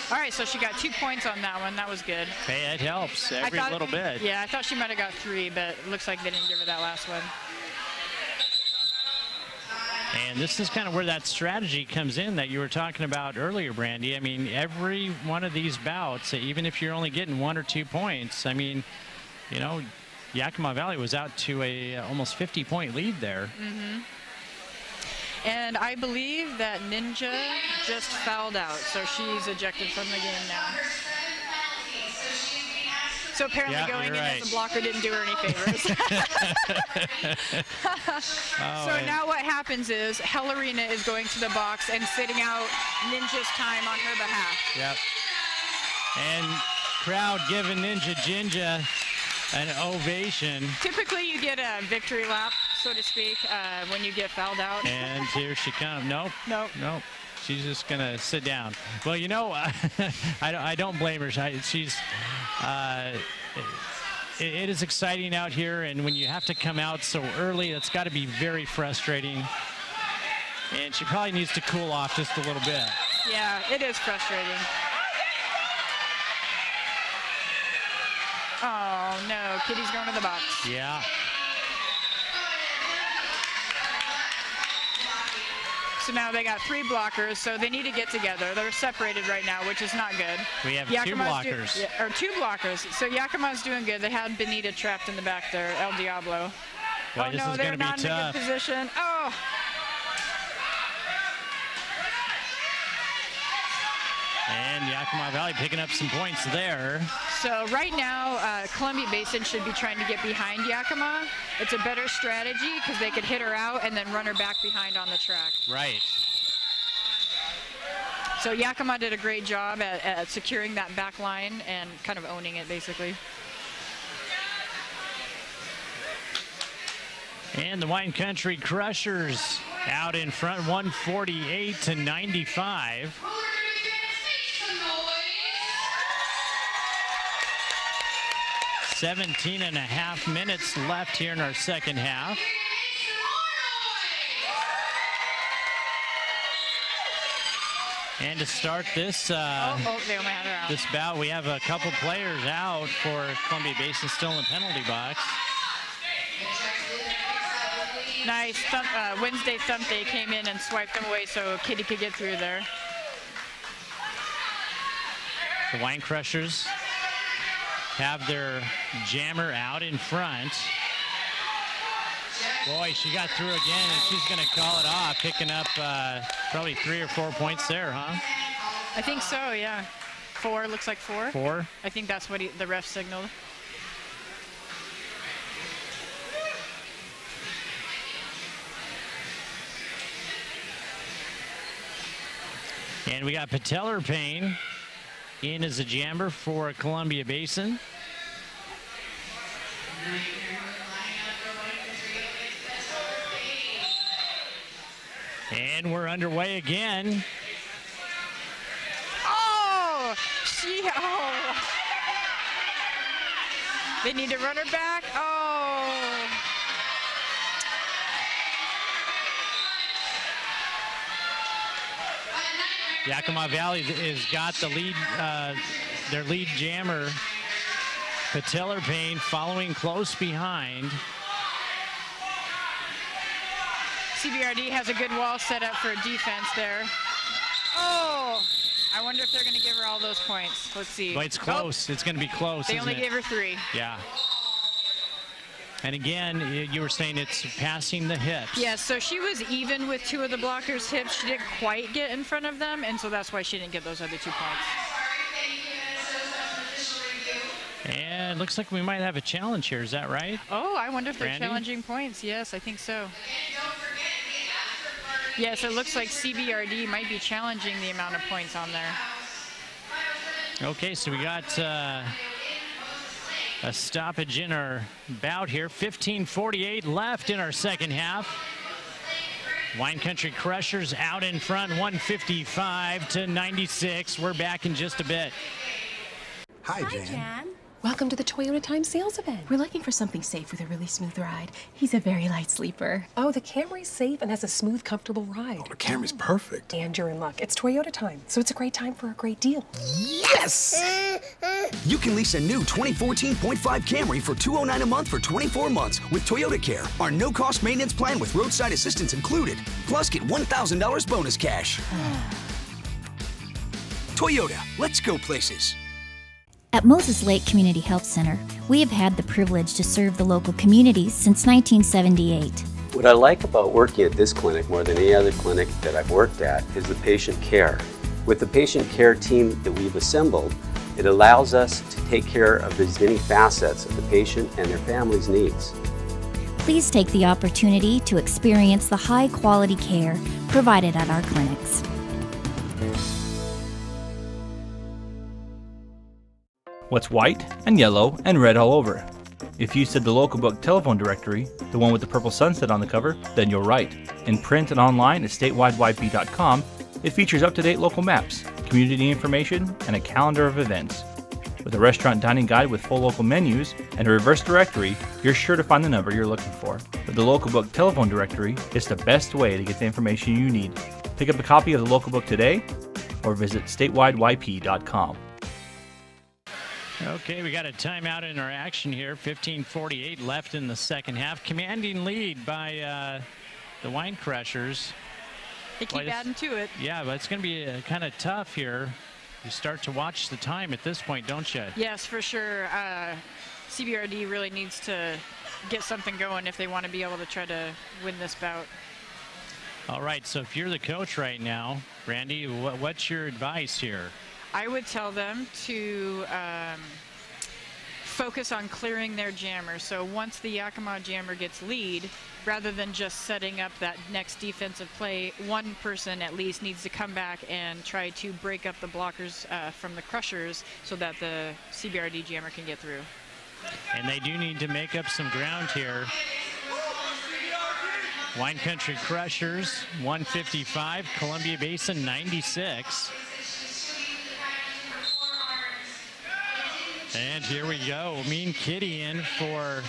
All right, so she got 2 points on that one. That was good. Hey, it helps every little bit. Yeah, I thought she might have got 3, but it looks like they didn't give her that last one. And this is kind of where that strategy comes in that you were talking about earlier, Brandy. I mean, every one of these bouts, even if you're only getting 1 or 2 points, I mean, you know, Yakima Valley was out to a almost 50-point lead there. Mm-hmm. And I believe that Ninja just fouled out, so she's ejected from the game now. So apparently going in as a blocker didn't do her any favors. So now what happens is Hellerina is going to the box and sitting out Ninja's time on her behalf. Yep. And crowd giving Ninja Jinja an ovation. Typically you get a victory lap, so to speak, when you get fouled out. And here she comes. Nope. Nope. Nope. She's just going to sit down. Well, you know, I don't blame her. It is exciting out here, and when you have to come out so early, that's got to be very frustrating. And she probably needs to cool off just a little bit. Yeah, it is frustrating. Oh, no. Kitty's going to the box. Yeah. So now they got 3 blockers, so they need to get together. They're separated right now, which is not good. We have Yakima's 2 blockers. or 2 blockers. So Yakima's doing good. They had Benita trapped in the back there, El Diablo. Boy, oh, this no, is they're gonna be not in a tough. good position. Oh! And Yakima Valley picking up some points there. So right now, Columbia Basin should be trying to get behind Yakima. It's a better strategy because they could hit her out and then run her back behind on the track. Right. So Yakima did a great job at securing that back line and kind of owning it, basically. And the Wine Country Crushers out in front, 148 to 95. "17 and a half minutes left here in our second half. And to start this they only had her out. this bout, we have a couple players out for Columbia Basin, still in the penalty box. Nice. Wednesday Thump Day came in and swiped them away so Kitty could get through there. The Wine Crushers have their jammer out in front. Boy, she got through again, and she's going to call it off, picking up probably 3 or 4 points there, huh? I think so, yeah. 4, looks like 4. 4? I think that's what the ref signaled. And we got patellar pain in as a jammer for Columbia Basin. And we're underway again. Oh! They need to run her back. Oh! Yakima Valley has got the lead, their lead jammer, patellar pain, following close behind. CBRD has a good wall set up for defense there. Oh! I wonder if they're going to give her all those points. Let's see. But it's close. It's going to be close. They only gave her 3. Yeah. And again, you were saying it's passing the hips. Yeah, so she was even with 2 of the blockers' hips. She didn't quite get in front of them, and so that's why she didn't get those other 2 points. And it looks like we might have a challenge here. Is that right? Oh, I wonder if they're Brandy? challenging points. Yes, I think so. Yes, it looks like CBRD might be challenging the amount of points on there. Okay, so we got a stoppage in our bout here. 15:48 left in our second half. Wine Country Crushers out in front, 155 to 96. We're back in just a bit. Hi, Jan. Welcome to the Toyota Time sales event. We're looking for something safe with a really smooth ride. He's a very light sleeper. Oh, the Camry's safe and has a smooth, comfortable ride. The Camry's perfect. And you're in luck. It's Toyota Time, so it's a great time for a great deal. Yes! You can lease a new 2014.5 Camry for $209 a month for 24 months with Toyota Care, our no-cost maintenance plan with roadside assistance included. Plus, get $1,000 bonus cash. Toyota, let's go places. At Moses Lake Community Health Center, we have had the privilege to serve the local communities since 1978. What I like about working at this clinic more than any other clinic that I've worked at is the patient care. With the patient care team that we've assembled, it allows us to take care of as many facets of the patient and their family's needs. Please take the opportunity to experience the high-quality care provided at our clinics. What's white and yellow and red all over? If you said the local book telephone directory, the one with the purple sunset on the cover, then you're right. In print and online at statewideyp.com, It features up-to-date local maps, community information, and a calendar of events. With a restaurant dining guide with full local menus and a reverse directory, you're sure to find the number you're looking for. With the Local Book telephone directory, it's the best way to get the information you need. Pick up a copy of the Local Book today or visit statewideyp.com. Okay, we got a timeout in our action here. 15:48 left in the second half. Commanding lead by the Wine Crushers. They keep adding to it. Yeah, but it's going to be kind of tough here. You start to watch the time at this point, don't you? Yes, for sure. CBRD really needs to get something going if they want to be able to try to win this bout. All right, so if you're the coach right now, Randy, what's your advice here? I would tell them to focus on clearing their jammer. So once the Yakima jammer gets lead, rather than just setting up that next defensive play, one person at least needs to come back and try to break up the blockers from the Crushers so that the CBRD jammer can get through. And they do need to make up some ground here. Wine Country Crushers 155, Columbia Basin 96. And here we go. Mean Kitty in for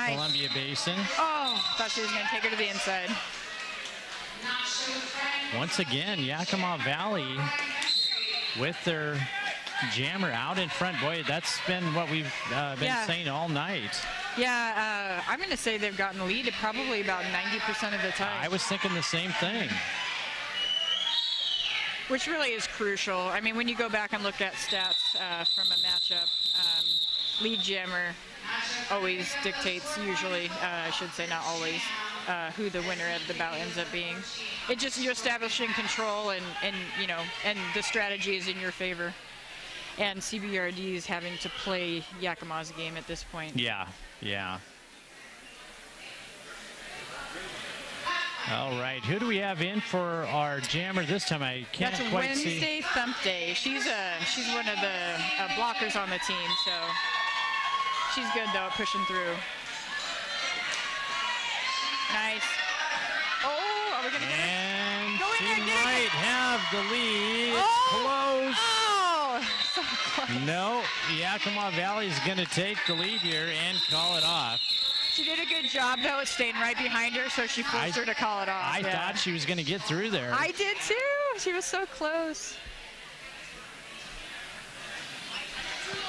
Columbia Basin. Oh, thought she was going to take her to the inside. Once again, Yakima Valley with their jammer out in front. Boy, that's been what we've been saying all night. Yeah, I'm going to say they've gotten the lead probably about 90% of the time. I was thinking the same thing. Which really is crucial. I mean, when you go back and look at stats from a matchup, lead jammer always dictates, usually, I should say not always, who the winner of the bout ends up being. It just, you're establishing control and you know, and the strategy is in your favor. And CBRD is having to play Yakima's game at this point. Yeah, yeah. All right, who do we have in for our jammer this time? I can't That's quite Wednesday see. Thump Day. She's one of the blockers on the team, so she's good though at pushing through. Nice. Oh, are we gonna get and it? Go in she there, get might it. have the lead. It's Oh! close. Oh, so close. No, Yakima Valley is going to take the lead here and call it off. She did a good job, though, at staying right behind her, so she forced her to call it off. I thought she was going to get through there. I did, too. She was so close.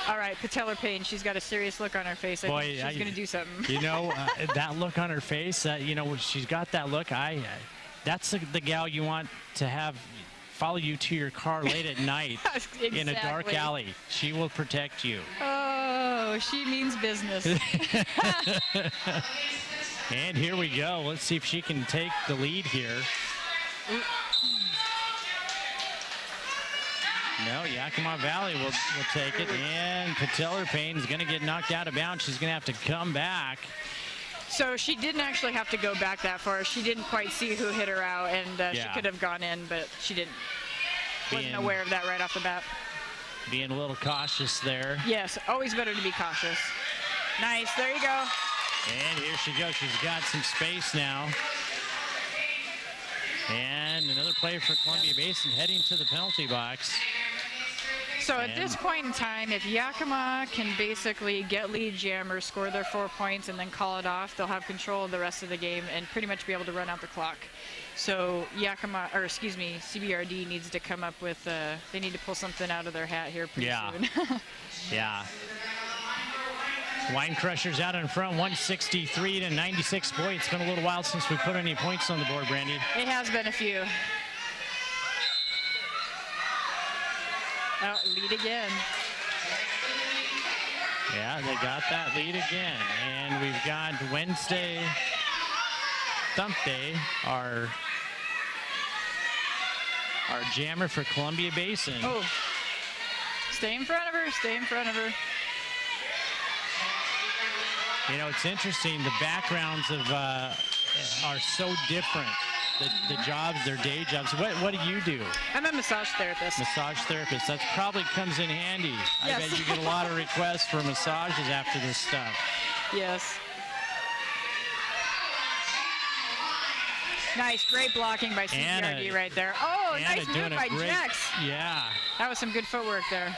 All right, Patellar Payne, she's got a serious look on her face. I think she's going to do something. You know, that look on her face, you know, she's got that look. That's the gal you want to have follow you to your car late at night Exactly. in a dark alley. She will protect you. Oh, she means business. And here we go. Let's see if she can take the lead here. Ooh. No, Yakima Valley will take it. And Patellar Payne is going to get knocked out of bounds. She's going to have to come back. So she didn't actually have to go back that far. She didn't quite see who hit her out, and she could have gone in, but she didn't. Wasn't aware of that right off the bat. Being a little cautious there. Yes, always better to be cautious. Nice, there you go. And here she goes. She's got some space now. And another play for Columbia Basin heading to the penalty box. So at this point in time, if Yakima can basically get lead jammer, score their 4 points, and then call it off, they'll have control of the rest of the game and pretty much be able to run out the clock. So Yakima, or excuse me, CBRD needs to come up with, they need to pull something out of their hat here pretty soon. Yeah. Wine Crushers out in front, 163 to 96. Boy, it's been a little while since we put any points on the board, Brandy. It has been a few. Oh, lead again. Yeah, they got that lead again. And we've got Wednesday Thump Day, our jammer for Columbia Basin. Oh, stay in front of her, stay in front of her. You know, it's interesting, the backgrounds of are so different. The jobs, their day jobs. What do you do? I'm a massage therapist. Massage therapist. That probably comes in handy. Yes. I bet you get a lot of requests for massages after this stuff. Yes. Nice, great blocking by CBRD right there. Oh, nice move by Jex. Yeah. That was some good footwork there.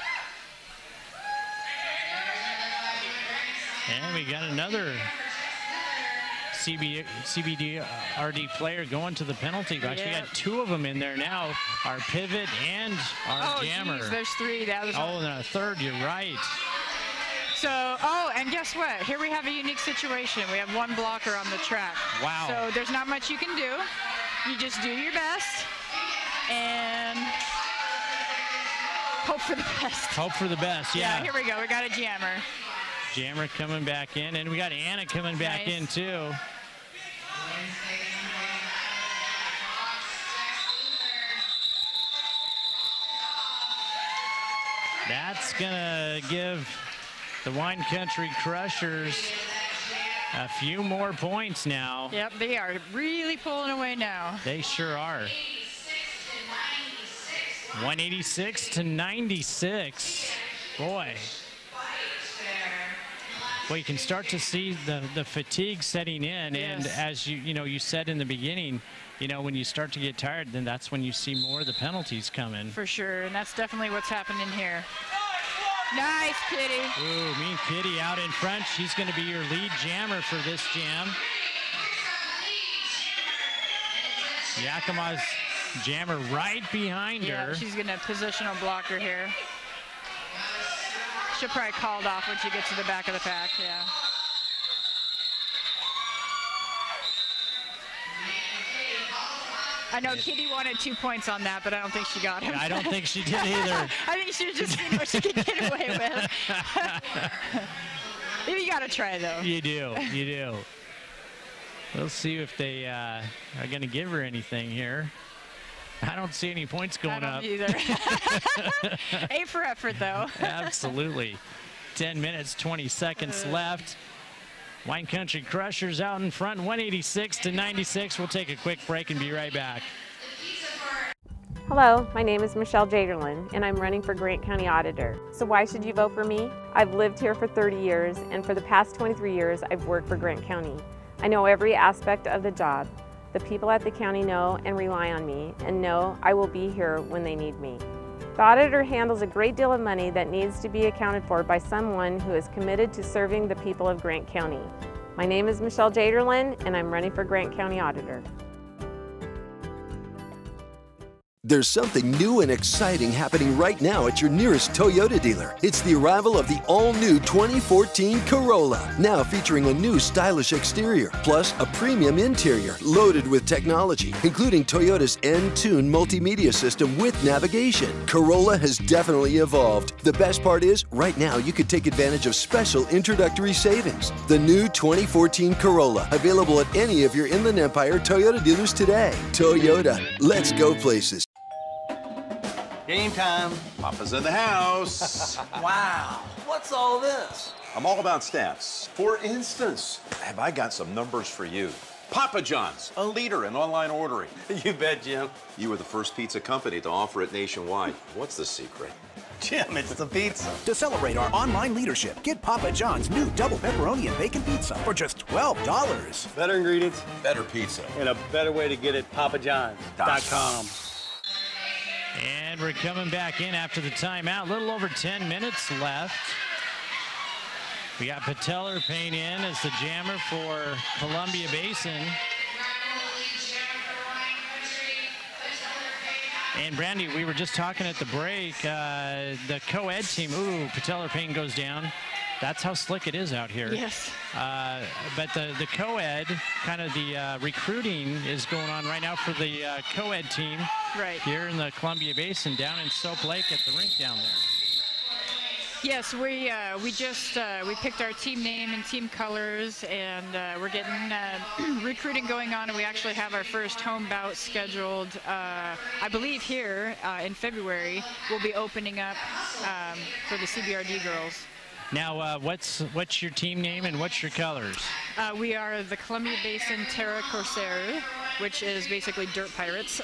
And we got another CBDRD player going to the penalty box. We got two of them in there now, our pivot and our jammer. Geez, there's three. That was and a third, you're right. So, and guess what? Here we have a unique situation. We have one blocker on the track. Wow. So there's not much you can do. You just do your best and hope for the best. Hope for the best, yeah. Here we go. We got a jammer. Jammer coming back in, and we got Anna coming back in too. That's gonna give the Wine Country Crushers a few more points now. Yep, they are really pulling away now. They sure are. 186 to 96. Boy. Well, you can start to see the fatigue setting in, and as you said in the beginning, when you start to get tired, then that's when you see more of the penalties coming. For sure, and that's definitely what's happening here. Nice, Kitty. Ooh, Mean Kitty out in front. She's going to be your lead jammer for this jam. Yakima's jammer right behind her. She's going to positional block her here. She'll probably call it off when she gets to the back of the pack, yeah. I know Kitty wanted 2 points on that, but I don't think she got him. I don't think she did either. I think she was just seeing what she could get away with. You got to try, though. You do. We'll see if they are going to give her anything here. I don't see any points going up. I don't either. A for effort, though. Absolutely. 10 minutes, 20 seconds left. Wine Country Crushers out in front, 186 to 96. We'll take a quick break and be right back. Hello, my name is Michelle Jaderlin, and I'm running for Grant County Auditor. So why should you vote for me? I've lived here for 30 years, and for the past 23 years, I've worked for Grant County. I know every aspect of the job. The people at the county know and rely on me, and know I will be here when they need me. The auditor handles a great deal of money that needs to be accounted for by someone who is committed to serving the people of Grant County. My name is Michelle Jaderlin, and I'm running for Grant County Auditor. There's something new and exciting happening right now at your nearest Toyota dealer. It's the arrival of the all-new 2014 Corolla, now featuring a new stylish exterior, plus a premium interior loaded with technology, including Toyota's N-Tune multimedia system with navigation. Corolla has definitely evolved. The best part is, right now you could take advantage of special introductory savings. The new 2014 Corolla, available at any of your Inland Empire Toyota dealers today. Toyota, let's go places. Game time. Papa's in the house. Wow, what's all this? I'm all about stats. For instance, have I got some numbers for you? Papa John's, a leader in online ordering. You bet, Jim. You were the first pizza company to offer it nationwide. What's the secret? Jim, it's the pizza. To celebrate our online leadership, get Papa John's new double pepperoni and bacon pizza for just $12. Better ingredients, better pizza, and a better way to get it, papajohns.com. And we're coming back in after the timeout. A little over 10 minutes left. We got Pateller Payne in as the jammer for Columbia Basin. And Brandy, we were just talking at the break, the co-ed team, Pateller Payne goes down. That's how slick it is out here. Yes. But the co-ed, kind of the recruiting is going on right now for the co-ed team here in the Columbia Basin, down in Soap Lake at the rink down there. Yes, we picked our team name and team colors, and we're getting recruiting going on, and we actually have our first home bout scheduled, I believe here in February. We'll be opening up for the CBRD girls. Now, what's your team name and what's your colors? We are the Columbia Basin Terra Corsair, which is basically dirt pirates.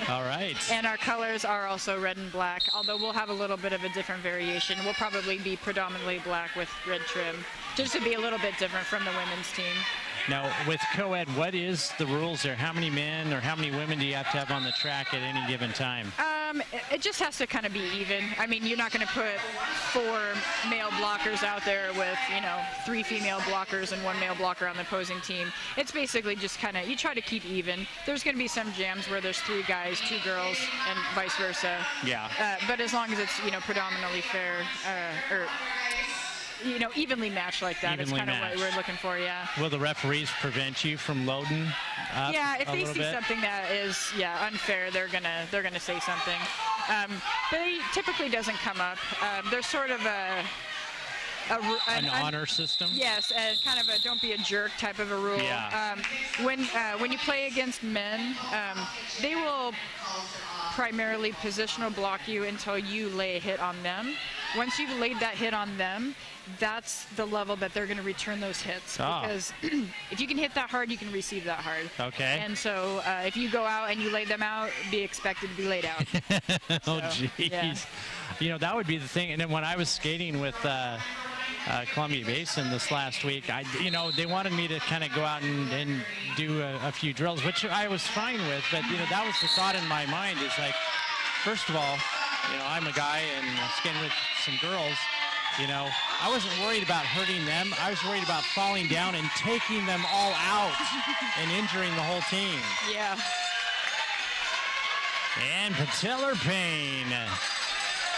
All right. And our colors are also red and black, although we'll have a little bit of a different variation. We'll probably be predominantly black with red trim, just to be a little bit different from the women's team. Now, with co-ed, what is the rules there? How many men or how many women do you have to have on the track at any given time? It just has to kind of be even. I mean, you're not going to put 4 male blockers out there with, 3 female blockers and 1 male blocker on the opposing team. It's basically just kind of, you try to keep even. There's going to be some jams where there's 3 guys, 2 girls, and vice versa. Yeah. But as long as it's, predominantly fair, or evenly matched like that, Evenly it's kind of matched. what we're looking for, yeah. Will the referees prevent you from loading up Yeah, if a they little see bit? something that is unfair, they're gonna say something. But it typically doesn't come up. There's sort of an honor system? Yes, kind of a don't be a jerk type of a rule. Yeah. When you play against men, they will primarily positional block you until you lay a hit on them. Once you've laid that hit on them, that's the level that they're going to return those hits. Oh. Because if you can hit that hard, you can receive that hard. Okay. And so if you go out and you lay them out, be expected to be laid out. Oh, So, jeez. yeah. That would be the thing. And then when I was skating with Columbia Basin this last week, they wanted me to kind of go out and do a few drills, which I was fine with. But, that was the thought in my mind is like, first of all, I'm a guy and skating with some girls. I wasn't worried about hurting them. I was worried about falling down and taking them all out and injuring the whole team. Yeah. And patellar pain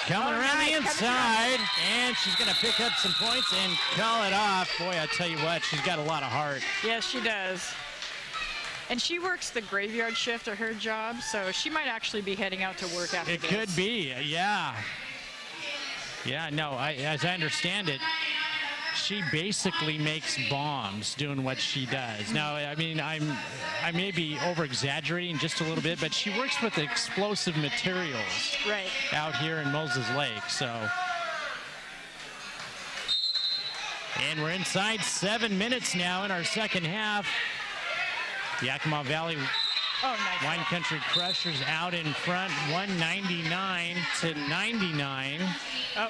coming All around right, the coming inside, and she's going to pick up some points and call it off. Boy, I tell you what, she's got a lot of heart. Yes, she does. And she works the graveyard shift of her job, so she might actually be heading out to work after It this. could be, yeah. Yeah, no, as I understand it, she basically makes bombs doing what she does. Now, I mean, I may be over-exaggerating just a little bit, but she works with explosive materials right out here in Moses Lake, so. And we're inside 7 minutes now in our second half. Yakima Valley Wine Country Crushers out in front, 199 to 99. Oh.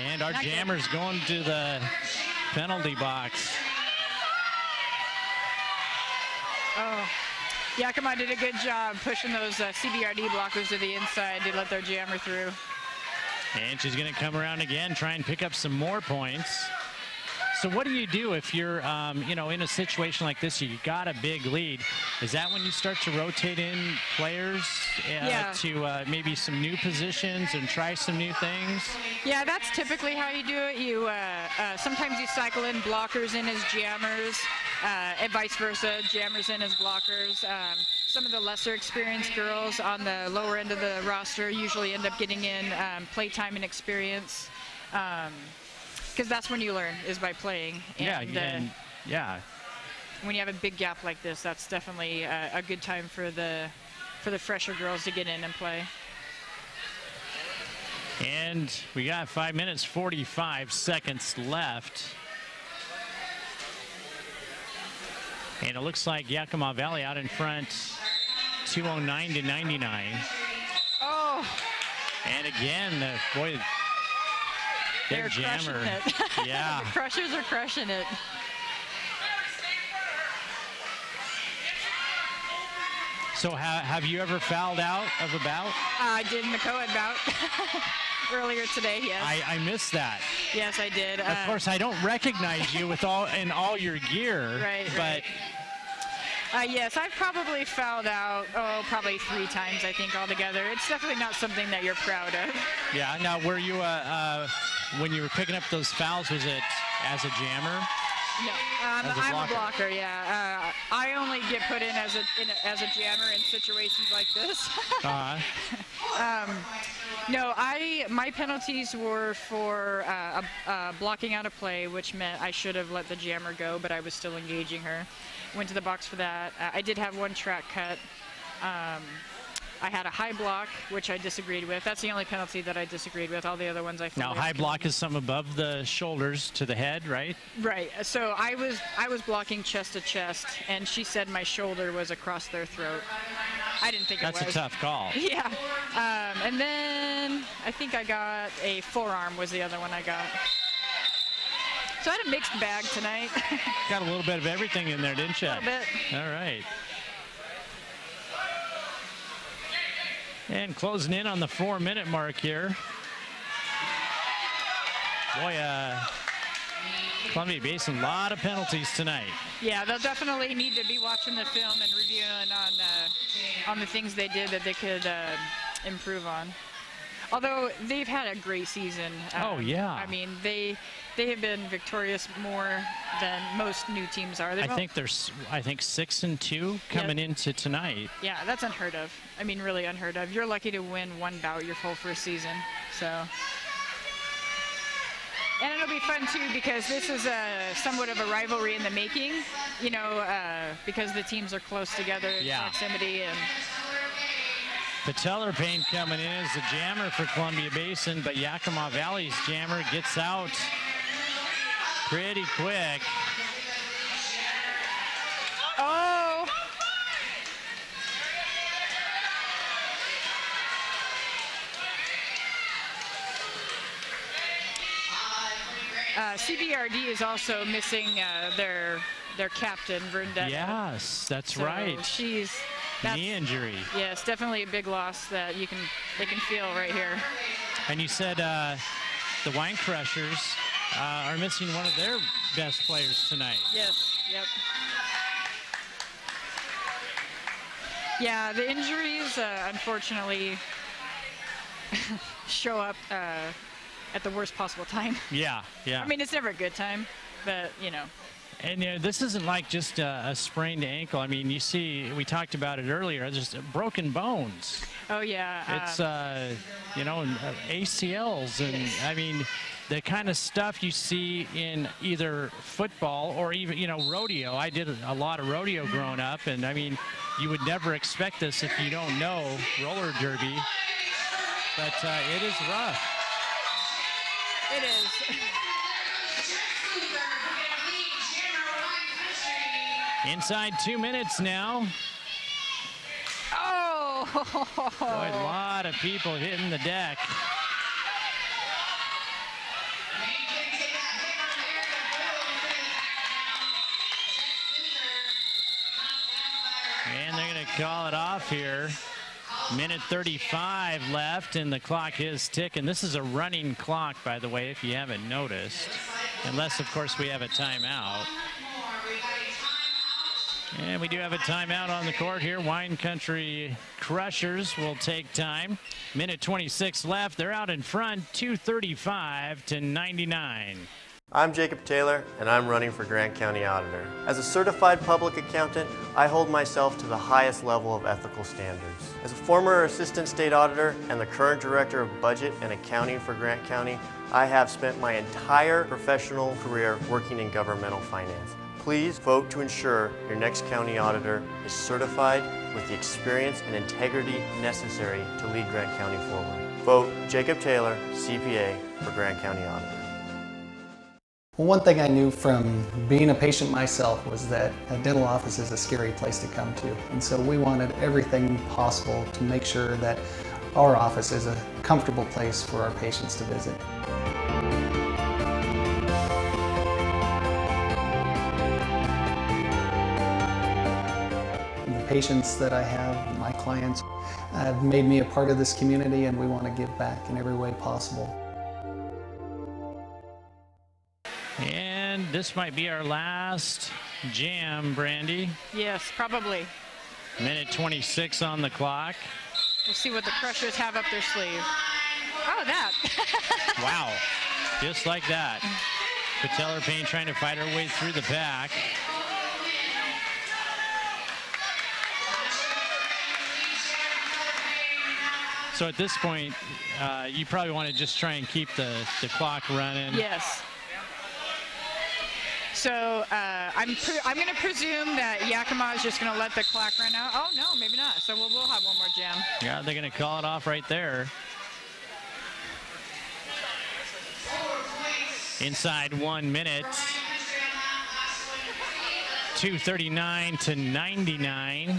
And our Not jammers going to the penalty box. Oh, Yakima did a good job pushing those CBRD blockers to the inside to let their jammer through. And she's going to come around again, try and pick up some more points. So what do you do if you're, in a situation like this, you got a big lead? Is that when you start to rotate in players to maybe some new positions and try some new things? Yeah, that's typically how you do it. You sometimes you cycle in blockers in as jammers, and vice versa, jammers in as blockers. Some of the lesser experienced girls on the lower end of the roster usually end up getting in playtime and experience. Because that's when you learn, is by playing. And, when you have a big gap like this, that's definitely a good time for the fresher girls to get in and play. And we got 5 minutes, 45 seconds left. And it looks like Yakima Valley out in front, 209 to 99. Oh! And again, boy, their jammer. It. Yeah. The Crushers are crushing it. So have you ever fouled out of a bout? I did in the co-ed bout earlier today, yes. I missed that. Yes, I did. Of course, I don't recognize you with in all your gear. Right. Yes, I've probably fouled out, probably 3 times, I think, altogether. It's definitely not something that you're proud of. Yeah. Now, were you, when you were picking up those fouls, was it as a jammer? No, I'm a blocker. Yeah, I only get put in as a jammer in situations like this. No, my penalties were for blocking out a play, which meant I should have let the jammer go, but I was still engaging her. Went to the box for that. I did have 1 track cut. I had a high block, which I disagreed with. That's the only penalty that I disagreed with. All the other ones I felt. Now, high block is something above the shoulders to the head, right? Right. So I was blocking chest to chest, and she said my shoulder was across their throat. I didn't think it was. That's a tough call. Yeah. And then I think I got a forearm was the other one I got. So I had a mixed bag tonight. Got a little bit of everything in there, didn't you? A little bit. All right. And closing in on the 4-minute mark here. Boy, Columbia Basin, a lot of penalties tonight. Yeah, they'll definitely need to be watching the film and reviewing on the things they did that they could improve on. Although they've had a great season. Oh yeah. I mean, they have been victorious more than most new teams are. I think 6-2 coming into tonight. Yeah, that's unheard of. I mean, really unheard of. You're lucky to win one bout your whole first season. So. And it'll be fun too because this is somewhat of a rivalry in the making, you know, because the teams are close together in proximity. And Patellar Payne coming in as the jammer for Columbia Basin, but Yakima Valley's jammer gets out pretty quick. Oh! CBRD is also missing their captain, Verndetta. Yes, that's right. That's knee injury. Yes, definitely a big loss that they can feel right here. And you said the Wine Crushers are missing one of their best players tonight. Yes, yep. Yeah, the injuries unfortunately show up at the worst possible time. Yeah, yeah. I mean, it's never a good time, but you know. And you know, this isn't like just a sprained ankle. I mean, you see, we talked about it earlier, just broken bones. Oh, yeah. It's, you know, ACLs. And, I mean, the kind of stuff you see in either football or even, you know, rodeo. I did a lot of rodeo growing up. And, I mean, you would never expect this if you don't know roller derby. But it is rough. It is. Inside 2 minutes now. Oh! Boy, a lot of people hitting the deck. And they're going to call it off here. Minute 35 left, and the clock is ticking. This is a running clock, by the way, if you haven't noticed. Unless, of course, we have a timeout. And we do have a timeout on the court here. Wine Country Crushers will take time. Minute 26 left. They're out in front, 235-99. I'm Jacob Taylor, and I'm running for Grant County Auditor. As a certified public accountant, I hold myself to the highest level of ethical standards. As a former assistant state auditor and the current director of budget and accounting for Grant County, I have spent my entire professional career working in governmental finance. Please vote to ensure your next county auditor is certified with the experience and integrity necessary to lead Grant County forward. Vote Jacob Taylor, CPA, for Grant County Auditor. Well, one thing I knew from being a patient myself was that a dental office is a scary place to come to. And so we wanted everything possible to make sure that our office is a comfortable place for our patients to visit. The patients that I have, my clients, have made me a part of this community, and we want to give back in every way possible. And this might be our last jam, Brandy. Yes, probably. Minute 26 on the clock. We'll see what the Crushers have up their sleeve. Oh, that. Wow, just like that. Patellar Payne trying to fight her way through the pack. So at this point, you probably want to just try and keep the clock running. Yes. So I'm going to presume that Yakima is just going to let the clock run out. Oh, no, maybe not. So we'll have one more jam. Yeah, they're going to call it off right there. Inside 1 minute. 239-99.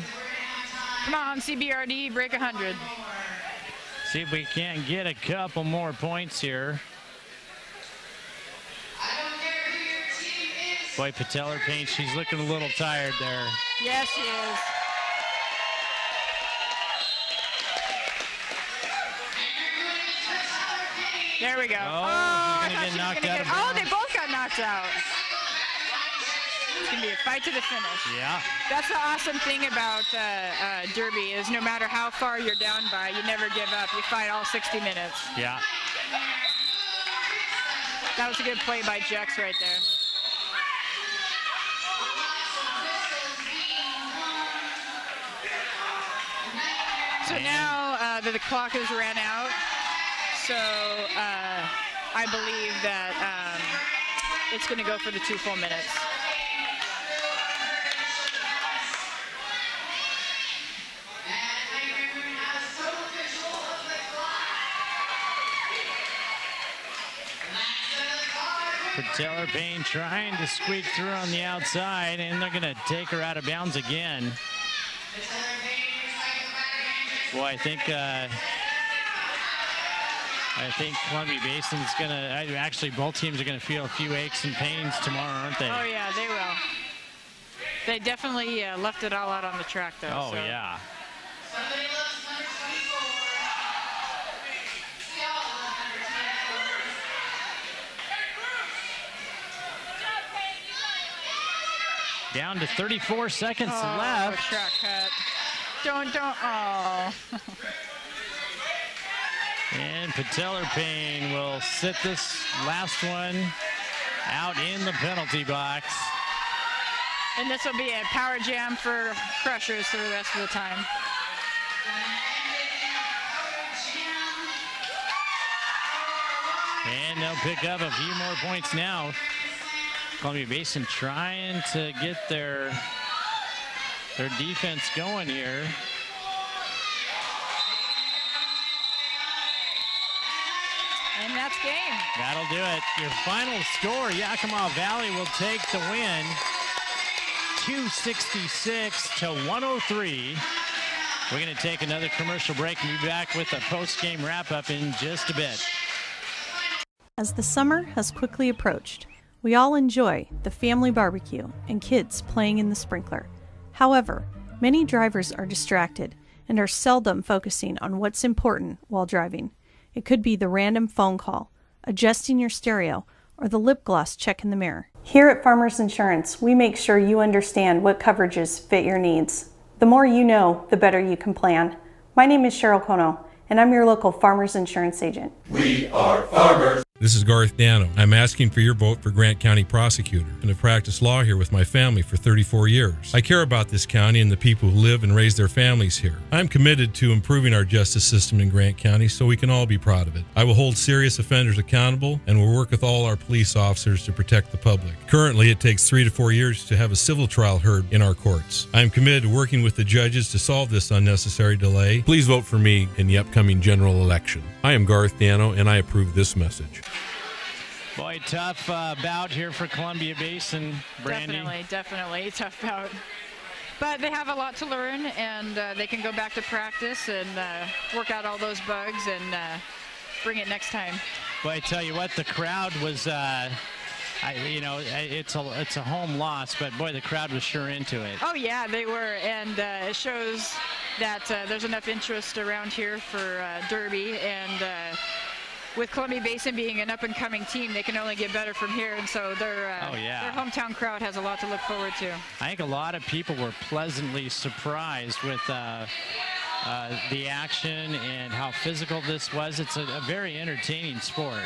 Come on, CBRD, break 100. See if we can't get a couple more points here. Boy, patellar pain, she's looking a little tired there. Yes, she is. There we go. Oh, she's gonna get knocked out. Oh, they both got knocked out. It's going to be a fight to the finish. Yeah. That's the awesome thing about Derby is no matter how far you're down by, you never give up. You fight all 60 minutes. Yeah. That was a good play by Jex right there. So now the clock has ran out. So I believe that it's going to go for the 2 full minutes. Patellar Payne trying to squeak through on the outside, and they're going to take her out of bounds again. Boy, I think Columbia Basin's going to, actually both teams are going to feel a few aches and pains tomorrow, aren't they? Oh yeah, they will. They definitely left it all out on the track though. Oh so. yeah. Down to 34 seconds left. Track cut. Don't, oh. And Patellar Payne will sit this last one out in the penalty box. And this will be a power jam for Crushers for the rest of the time. And they'll pick up a few more points now. Columbia Basin trying to get their defense going here. And that's game. That'll do it. Your final score, Yakima Valley will take the win, 266 to 103. We're going to take another commercial break and be back with a post-game wrap-up in just a bit. As the summer has quickly approached, we all enjoy the family barbecue and kids playing in the sprinkler. However, many drivers are distracted and are seldom focusing on what's important while driving. It could be the random phone call, adjusting your stereo, or the lip gloss check in the mirror. Here at Farmers Insurance, we make sure you understand what coverages fit your needs. The more you know, the better you can plan. My name is Cheryl Kono, and I'm your local Farmers Insurance agent. We are farmers. This is Garth Dano. I'm asking for your vote for Grant County Prosecutor and have practiced law here with my family for 34 years. I care about this county and the people who live and raise their families here. I'm committed to improving our justice system in Grant County so we can all be proud of it. I will hold serious offenders accountable and will work with all our police officers to protect the public. Currently, it takes 3 to 4 years to have a civil trial heard in our courts. I am committed to working with the judges to solve this unnecessary delay. Please vote for me in the upcoming general election. I am Garth Dano, and I approve this message. Boy, tough bout here for Columbia Basin, Brandy. Definitely tough bout. But they have a lot to learn, and they can go back to practice and work out all those bugs and bring it next time. Boy, I tell you what, the crowd was, it's a home loss, but boy, the crowd was sure into it. Oh yeah, they were, and it shows that there's enough interest around here for Derby, and with Columbia Basin being an up-and-coming team, they can only get better from here, and so their hometown crowd has a lot to look forward to. I think a lot of people were pleasantly surprised with the action and how physical this was. It's a very entertaining sport.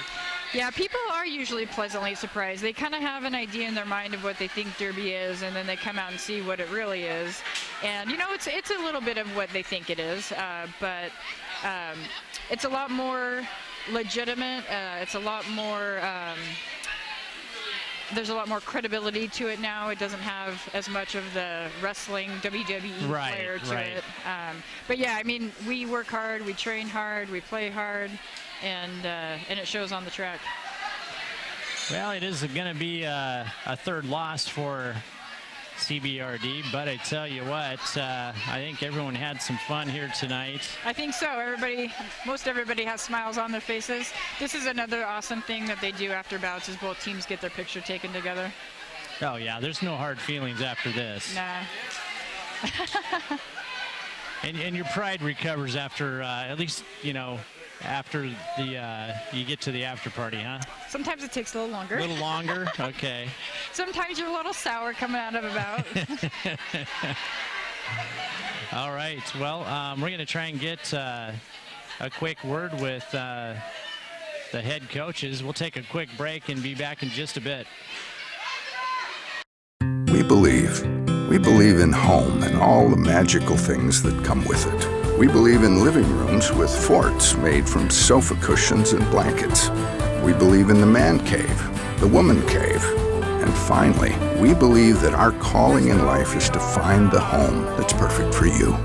Yeah, people are usually pleasantly surprised. They kind of have an idea in their mind of what they think Derby is, and then they come out and see what it really is. And, it's a little bit of what they think it is, but it's a lot more legitimate. It's a lot more, there's a lot more credibility to it now. It doesn't have as much of the wrestling WWE flair to it. But yeah, I mean, we work hard, we train hard, we play hard, and it shows on the track. Well, it is going to be a third loss for CBRD, but I tell you what, I think everyone had some fun here tonight. I think so. Most everybody has smiles on their faces. This is another awesome thing that they do after bouts is both teams get their picture taken together. Oh, yeah, there's no hard feelings after this. Nah. And your pride recovers after, at least, you know, after the you get to the after party, huh? Sometimes it takes a little longer. A little longer? Okay. Sometimes you're a little sour coming out of a bout. All right. Well, we're going to try and get a quick word with the head coaches. We'll take a quick break and be back in just a bit. We believe in home and all the magical things that come with it. We believe in living rooms with forts made from sofa cushions and blankets. We believe in the man cave, the woman cave, and finally, we believe that our calling in life is to find the home that's perfect for you.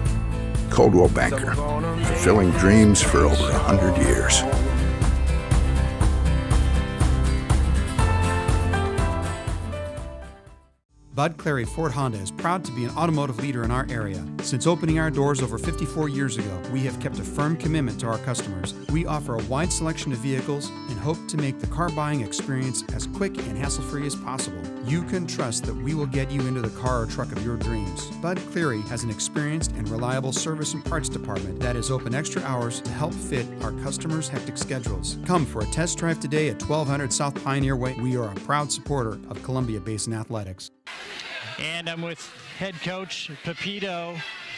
Coldwell Banker, fulfilling dreams for over 100 years. Bud Clary Ford Honda is proud to be an automotive leader in our area. Since opening our doors over 54 years ago, we have kept a firm commitment to our customers. We offer a wide selection of vehicles and hope to make the car buying experience as quick and hassle-free as possible. You can trust that we will get you into the car or truck of your dreams. Bud Cleary has an experienced and reliable service and parts department that is open extra hours to help fit our customers' hectic schedules. Come for a test drive today at 1200 South Pioneer Way. We are a proud supporter of Columbia Basin Athletics. And I'm with head coach Pepito,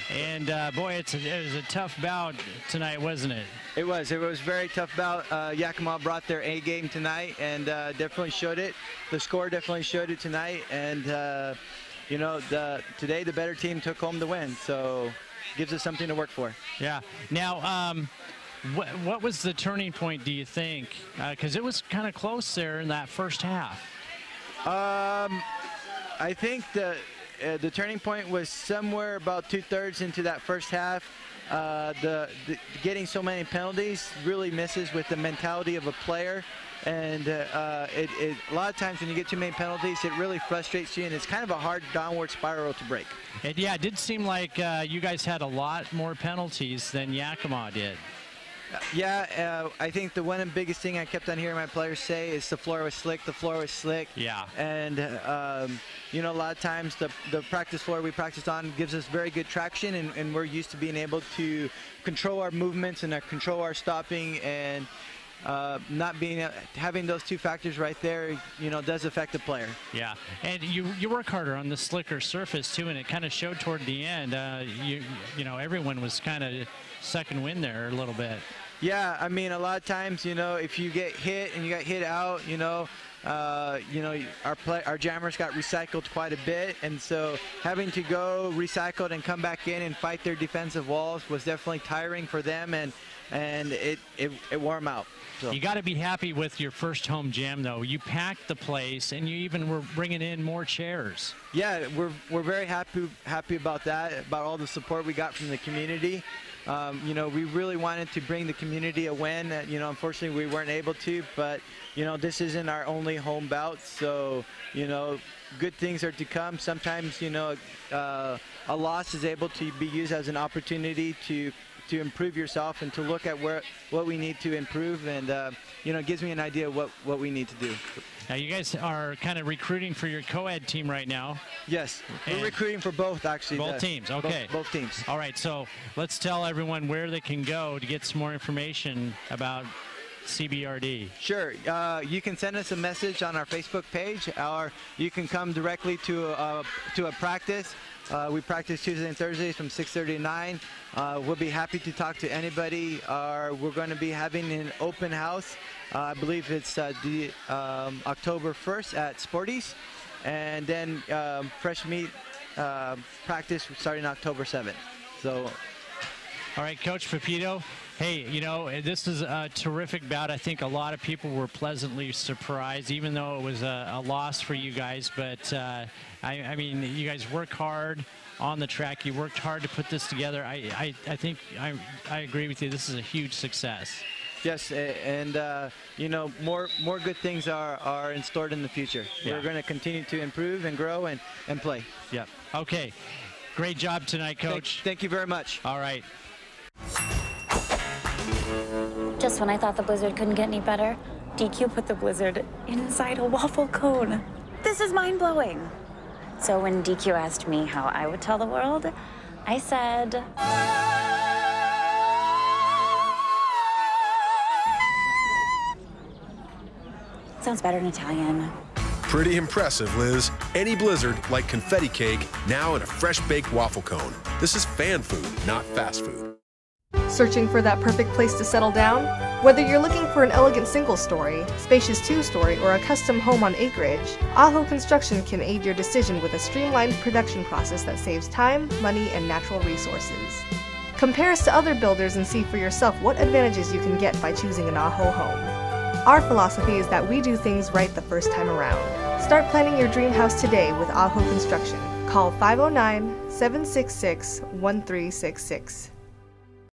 and boy, it was a tough bout tonight, wasn't it? It was a very tough bout. Yakima brought their A game tonight, and definitely showed it. The score definitely showed it tonight, and you know, today the better team took home the win, so gives us something to work for. Yeah. Now, what was the turning point, do you think? Because it was kind of close there in that first half. I think the turning point was somewhere about 2/3 into that first half. Getting so many penalties really messes with the mentality of a player, and a lot of times when you get too many penalties, it really frustrates you, and it's kind of a hard downward spiral to break. Yeah, it did seem like you guys had a lot more penalties than Yakima did. Yeah, I think the one and biggest thing I kept on hearing my players say is the floor was slick, the floor was slick. Yeah. And, you know, a lot of times the practice floor we practice on gives us very good traction, and we're used to being able to control our movements and control our stopping, and having those two factors right there, you know, does affect the player. Yeah, and you work harder on the slicker surface too, and it kind of showed toward the end. You know, everyone was kind of second wind there a little bit. Yeah, I mean, a lot of times, you know, if you get hit and you got hit out, you know, our jammers got recycled quite a bit, and so having to go recycled and come back in and fight their defensive walls was definitely tiring for them, and it wore them out. So. You got to be happy with your first home jam, though. You packed the place, and you even were bringing in more chairs. Yeah, we're very happy about that, about all the support we got from the community. You know, we really wanted to bring the community a win. You know, unfortunately, we weren't able to, but, you know, this isn't our only home bout, so, you know, good things are to come. Sometimes, you know, a loss is able to be used as an opportunity to improve yourself and to look at what we need to improve, and you know, it gives me an idea of what we need to do. Now you guys are kind of recruiting for your co-ed team right now. Yes, we're recruiting for both, actually. Both teams, okay. Both teams. All right, so let's tell everyone where they can go to get some more information about CBRD. Sure. You can send us a message on our Facebook page, or you can come directly to a practice. We practice Tuesdays and Thursdays from 6:30 to 9. We'll be happy to talk to anybody. We're going to be having an open house. I believe it's October 1st at Sporty's, and then fresh meat practice starting October 7th. So. All right, Coach Pepito. Hey, you know, this is a terrific bout. I think a lot of people were pleasantly surprised, even though it was a loss for you guys. But, I mean, you guys work hard on the track. You worked hard to put this together. I think I agree with you. This is a huge success. Yes, and, you know, more good things are in store in the future. Yeah. We're going to continue to improve and grow and play. Yep. Okay. Great job tonight, Coach. Thank you very much. All right. Just when I thought the blizzard couldn't get any better, DQ put the blizzard inside a waffle cone. This is mind-blowing. So when DQ asked me how I would tell the world, I said... Sounds better in Italian. Pretty impressive, Liz. Any blizzard, like confetti cake, now in a fresh-baked waffle cone. This is fan food, not fast food. Searching for that perfect place to settle down? Whether you're looking for an elegant single-story, spacious two-story, or a custom home on acreage, Aho Construction can aid your decision with a streamlined production process that saves time, money, and natural resources. Compare us to other builders and see for yourself what advantages you can get by choosing an Aho home. Our philosophy is that we do things right the first time around. Start planning your dream house today with Aho Construction. Call 509-766-1366.